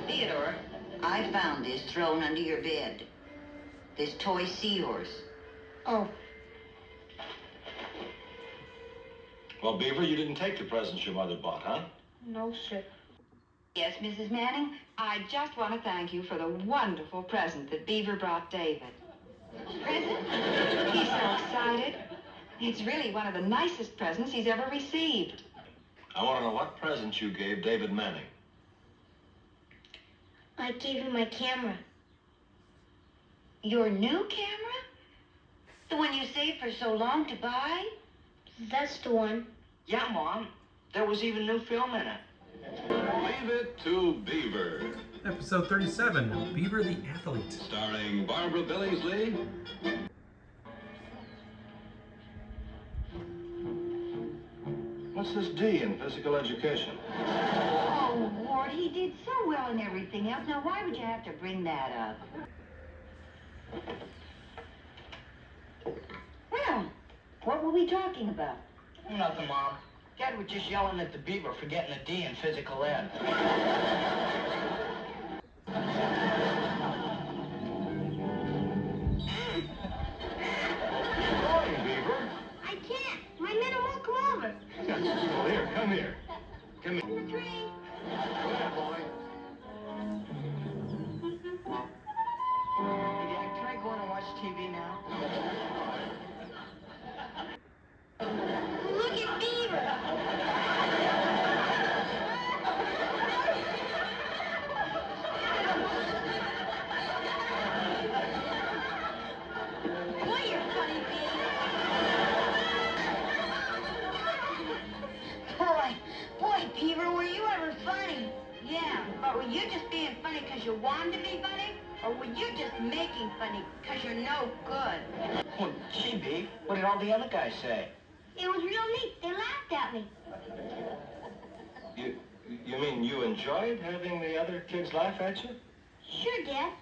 Speaker 5: Theodore, I found this thrown under your bed. This toy seahorse.
Speaker 3: Oh,
Speaker 2: Well, Beaver, you didn't take the presents your mother bought, huh?
Speaker 3: no, sir.
Speaker 5: Yes, Mrs. Manning, I just want to thank you for the wonderful present that Beaver brought David. Present? He's so excited. It's really one of the nicest presents he's ever received.
Speaker 2: I want to know what present you gave David Manning.
Speaker 3: I gave him my camera.
Speaker 5: Your new camera? The one you saved for so long to buy?
Speaker 3: That's the one.
Speaker 4: Yeah, Mom. There was even new film in it.
Speaker 9: Leave it to Beaver.
Speaker 1: Episode 37, Beaver the Athlete.
Speaker 9: Starring Barbara Billingsley,
Speaker 2: What's this D in physical education?
Speaker 5: Oh, Ward, he did so well in everything else. Now, why would you have to bring that up? Well, what were we talking about?
Speaker 4: Nothing, Mom. Dad was just yelling at the Beaver for getting a D in physical ed.
Speaker 2: Morning, Beaver.
Speaker 3: I can't. My men won't come over.
Speaker 2: Well, here, come here. Come here.
Speaker 3: In the tree.
Speaker 2: Come here, boy.
Speaker 4: Hey, Dad, can I go in and watch TV now?
Speaker 3: Look at Beaver. Boy, you're funny, Beaver. Boy, Beaver, were you ever funny?
Speaker 5: Yeah, but were you just being funny because you wanted to be funny? Or were you just making funny because you're no good?
Speaker 4: Well, gee, Beav, what did all the other guys say?
Speaker 3: It was real neat. They laughed at me.
Speaker 2: You mean you enjoyed having the other kids laugh at you?
Speaker 3: Sure, Dad.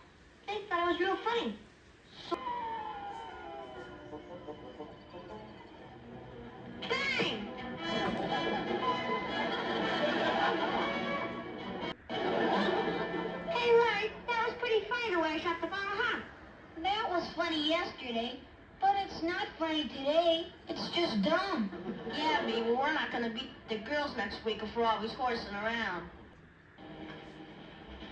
Speaker 3: They thought it was real funny. Bang! Hey, Larry, that was pretty funny the way I shot the ball, huh? That was funny yesterday, but it's not funny today. It's just dumb. Yeah, Beaver, we're not gonna beat the girls next week if we're always horsing around.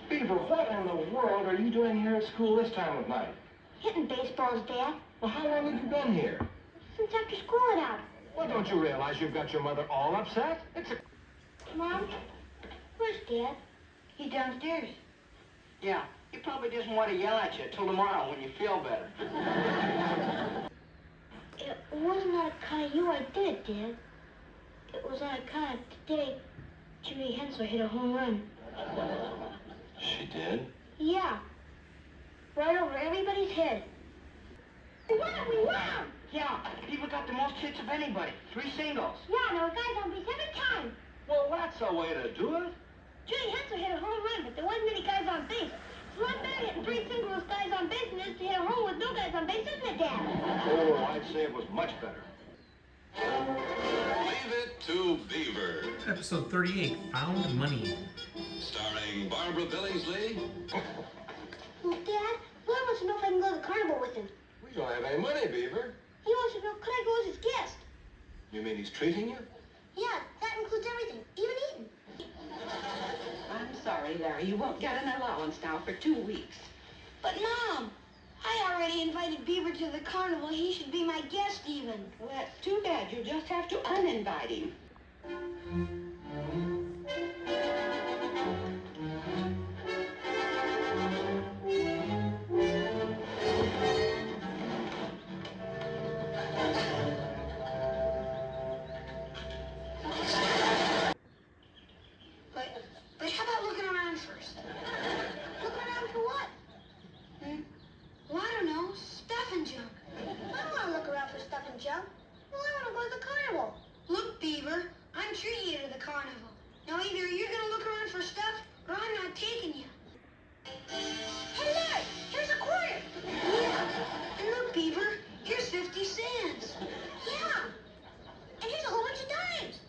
Speaker 6: Beaver, what in the world are you doing here at school this time of night?
Speaker 3: Hitting baseballs, Dad.
Speaker 6: Well, how long have you been here?
Speaker 3: Since after school went out.
Speaker 6: Well, don't you realize you've got your mother all upset? It's a...
Speaker 3: Mom, where's Dad?
Speaker 4: He's downstairs. Yeah, he probably doesn't want to yell at you till tomorrow when you feel better.
Speaker 3: It wasn't on account of you I did it, Dad. It was on account of today Judy Hensler hit a home run.
Speaker 6: She did?
Speaker 3: Yeah. Right over everybody's head. We won! We won!
Speaker 4: Yeah, Beaver got the most hits of anybody. 3 singles.
Speaker 3: Yeah, there were guys on base every time.
Speaker 6: Well, that's a way to do it.
Speaker 3: Judy Hensler hit a home run, but there wasn't any guys on base. It's a lot better hitting 3 singles guys on base than it is to hit a home with no guys on base, isn't it, Dad?
Speaker 6: Oh, I'd say it was much better.
Speaker 9: Leave it to Beaver.
Speaker 1: Episode 38, Found Money.
Speaker 9: Starring Barbara Billingsley.
Speaker 3: Well, Dad, Will wants to know if I can go to the carnival with him.
Speaker 6: We don't have any money, Beaver.
Speaker 3: He wants to know, could I go as his guest?
Speaker 6: You mean he's treating you?
Speaker 3: Yeah, that includes everything, even eating.
Speaker 5: I'm sorry, Larry. You won't get an allowance now for 2 weeks.
Speaker 3: But, Mom, I already invited Beaver to the carnival. He should be my guest, even.
Speaker 5: Well, that's too bad. You'll just have to uninvite him.
Speaker 3: But how about looking around first? Looking around for what? Well, I don't know. Stuff and junk. I don't want to look around for stuff and junk. Well, I want to go to the carnival. Look, Beaver, I'm treating you to the carnival. Now, either you're going to look around for stuff, or I'm not taking you. Hey, Larry, here's a quarter. Yeah. And look, Beaver, here's 50 cents. Yeah. And here's a whole bunch of dimes.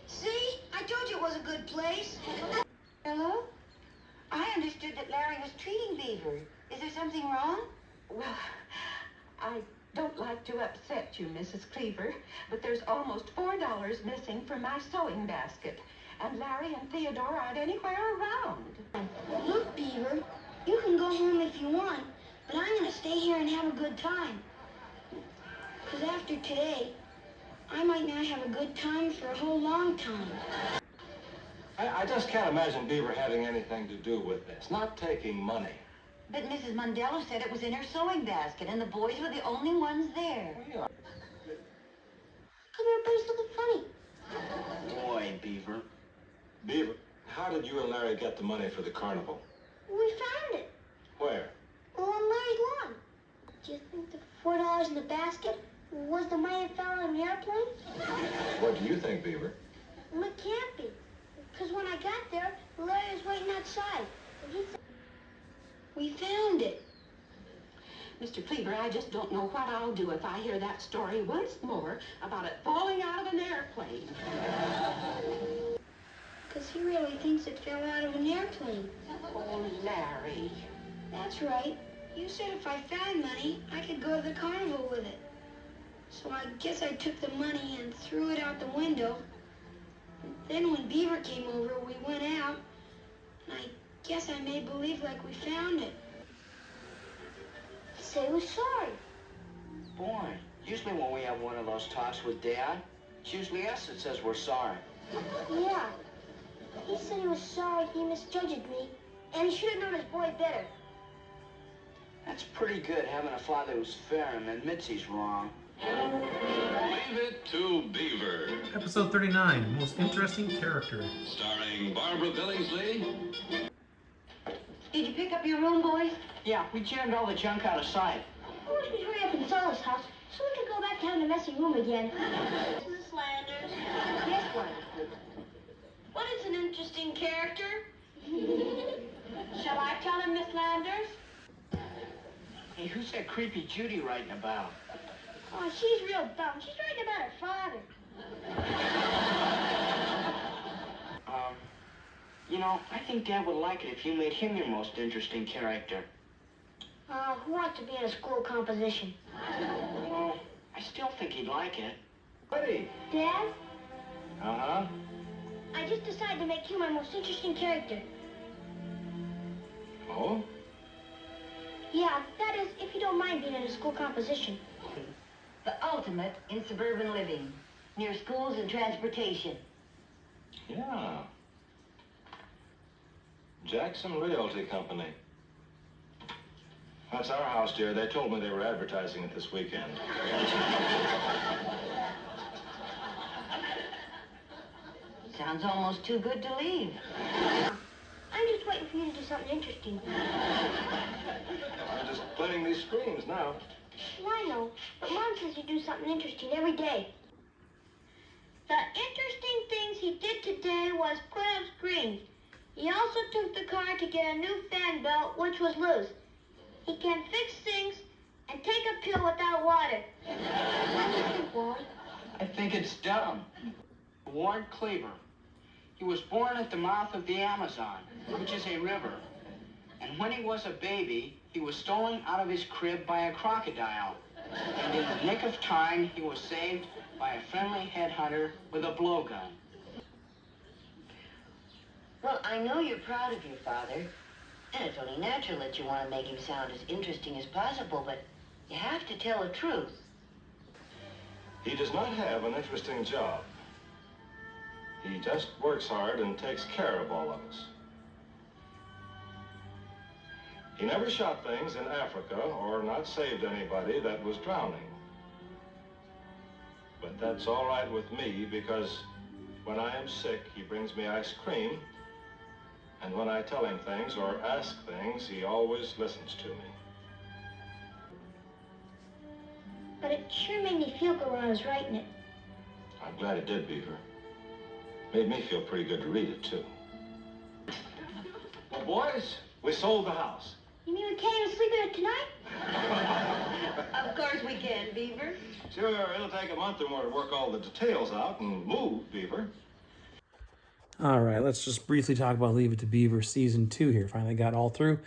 Speaker 3: See? I told you it was a good place.
Speaker 5: Hello? I understood that Larry was treating Beaver. Is there something wrong? Well, I don't like to upset you, Mrs. Cleaver, but there's almost $4 missing from my sewing basket. And Larry and Theodore aren't anywhere around.
Speaker 3: Look, Beaver, you can go home if you want, but I'm going to stay here and have a good time. Because after today, I might not have a good time for a whole long time.
Speaker 6: I just can't imagine Beaver having anything to do with this. Not taking money.
Speaker 5: But Mrs. Mondello said it was in her sewing basket, and the boys were the only ones there.
Speaker 6: Yeah.
Speaker 3: Come everybody's looking funny.
Speaker 4: Boy, Beaver.
Speaker 6: Beaver, how did you and Larry get the money for the carnival?
Speaker 3: We found it.
Speaker 6: Where?
Speaker 3: Well, on Larry's lawn. Do you think the $4 in the basket was the money that fell on an airplane?
Speaker 6: What do you think, Beaver?
Speaker 3: Well, it can't be. Because when I got there, Larry was waiting outside. And he said, we found it.
Speaker 5: Mr. Cleaver, I just don't know what I'll do if I hear that story once more about it falling out of an airplane.
Speaker 3: Because he really thinks it fell out of an airplane.
Speaker 5: Oh, Larry.
Speaker 3: That's right. You said if I found money, I could go to the carnival with it. So I guess I took the money and threw it out the window. And then when Beaver came over, we went out. And I guess I made believe like we found it. Say we're sorry.
Speaker 4: Boy, usually when we have one of those talks with Dad, it's usually us that says we're sorry.
Speaker 3: Yeah. He said he was sorry he misjudged me. And he should have known his boy better.
Speaker 4: That's pretty good, having a father who's fair and admits he's wrong.
Speaker 9: Leave it to Beaver.
Speaker 1: Episode 39, Most Interesting Character.
Speaker 9: Starring Barbara Billingsley.
Speaker 5: Did you pick up your room, boys?
Speaker 4: Yeah, we jammed all the junk out of sight.
Speaker 3: I wish we'd hurry up and sell this house so we could go back to having a messy room again. Mrs. Landers. Yes, what?
Speaker 8: What is an interesting character? Shall I tell him, Miss Landers?
Speaker 4: Hey, who's that creepy Judy writing about?
Speaker 3: Oh, she's real dumb. She's writing about her father.
Speaker 4: You know, I think Dad would like it if you made him your most interesting character.
Speaker 3: Who wants to be in a school composition?
Speaker 4: Well, I still think he'd like it.
Speaker 6: Buddy.
Speaker 3: Dad,
Speaker 6: Uh-huh.
Speaker 3: I just decided to make you my most interesting character.
Speaker 2: Oh?
Speaker 3: Yeah, that is, if you don't mind being in a school composition.
Speaker 12: The ultimate in suburban living, near schools and transportation.
Speaker 2: Yeah. Jackson Realty Company. That's our house, dear. They told me they were advertising it this weekend.
Speaker 12: Sounds almost too good to leave.
Speaker 3: I'm just waiting for you to do something interesting.
Speaker 2: I'm just cleaning these screens now.
Speaker 3: Well, I know, but Mom says you do something interesting every day. The interesting things he did today was put up screens. He also took the car to get a new fan belt, which was loose. He can fix things and take a pill without water. What do you think, Wally?
Speaker 4: I think it's dumb. Ward Cleaver. He was born at the mouth of the Amazon, which is a river. And when he was a baby, he was stolen out of his crib by a crocodile. And in the nick of time, he was saved by a friendly headhunter with a blowgun.
Speaker 12: Well, I know you're proud of your father, and it's only natural that you want to make him sound as interesting as possible, but you have to tell the truth.
Speaker 2: He does not have an interesting job. He just works hard and takes care of all of us. He never shot things in Africa or not saved anybody that was drowning. But that's all right with me because when I am sick, he brings me ice cream. And when I tell him things or ask things, he always listens to me.
Speaker 3: But it sure made me feel good when I was writing it.
Speaker 2: I'm glad it did, Beaver. Made me feel pretty good to read it, too. Well, boys, we sold the house.
Speaker 3: You mean we can't even sleep in it tonight?
Speaker 12: Of course we can, Beaver.
Speaker 2: Sure, it'll take a month or more to work all the details out and move, Beaver.
Speaker 1: All right, let's just briefly talk about Leave It to Beaver Season 2 here. Finally got all through.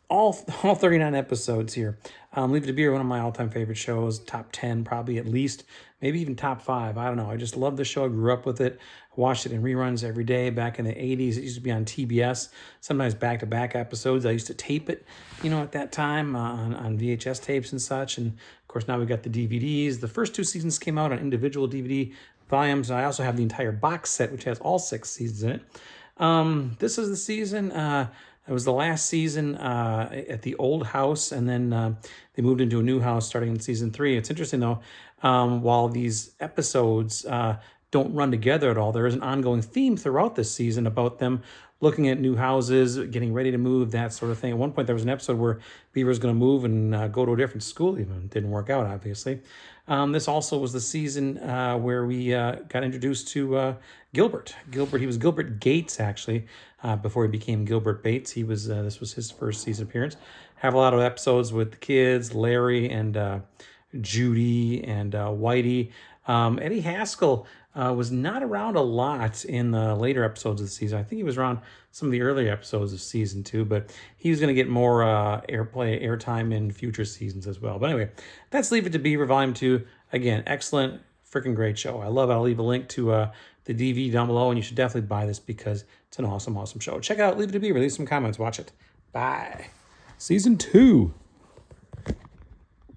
Speaker 1: All 39 episodes here. Leave It to Beaver, one of my all-time favorite shows. Top 10, probably at least. Maybe even top 5. I don't know. I just love the show. I grew up with it. Watched it in reruns every day back in the 80s. It used to be on TBS. Sometimes back-to-back episodes. I used to tape it, at that time on VHS tapes and such. And, of course, now we got the DVDs. The first 2 seasons came out on individual DVD volumes. I also have the entire box set, which has all 6 seasons in it. This is the season. It was the last season at the old house, and then they moved into a new house starting in season 3. It's interesting, though, while these episodes don't run together at all, there is an ongoing theme throughout this season about them looking at new houses, getting ready to move, that sort of thing. At one point, there was an episode where Beaver's going to move and go to a different school. Even didn't work out, obviously. This also was the season where we got introduced to Gilbert. He was Gilbert Gates, actually, before he became Gilbert Bates. This was his first season appearance. Have a lot of episodes with the kids, Larry and Judy and Whitey. Eddie Haskell was not around a lot in the later episodes of the season. I think he was around some of the earlier episodes of season 2, but he was going to get more airtime in future seasons as well. But anyway, that's Leave It to Beaver Volume 2. Again, excellent, freaking great show. I love it. I'll leave a link to the DVD down below, and you should definitely buy this because it's an awesome, awesome show. Check it out. Leave It to Beaver. Leave some comments. Watch it. Bye. Season 2.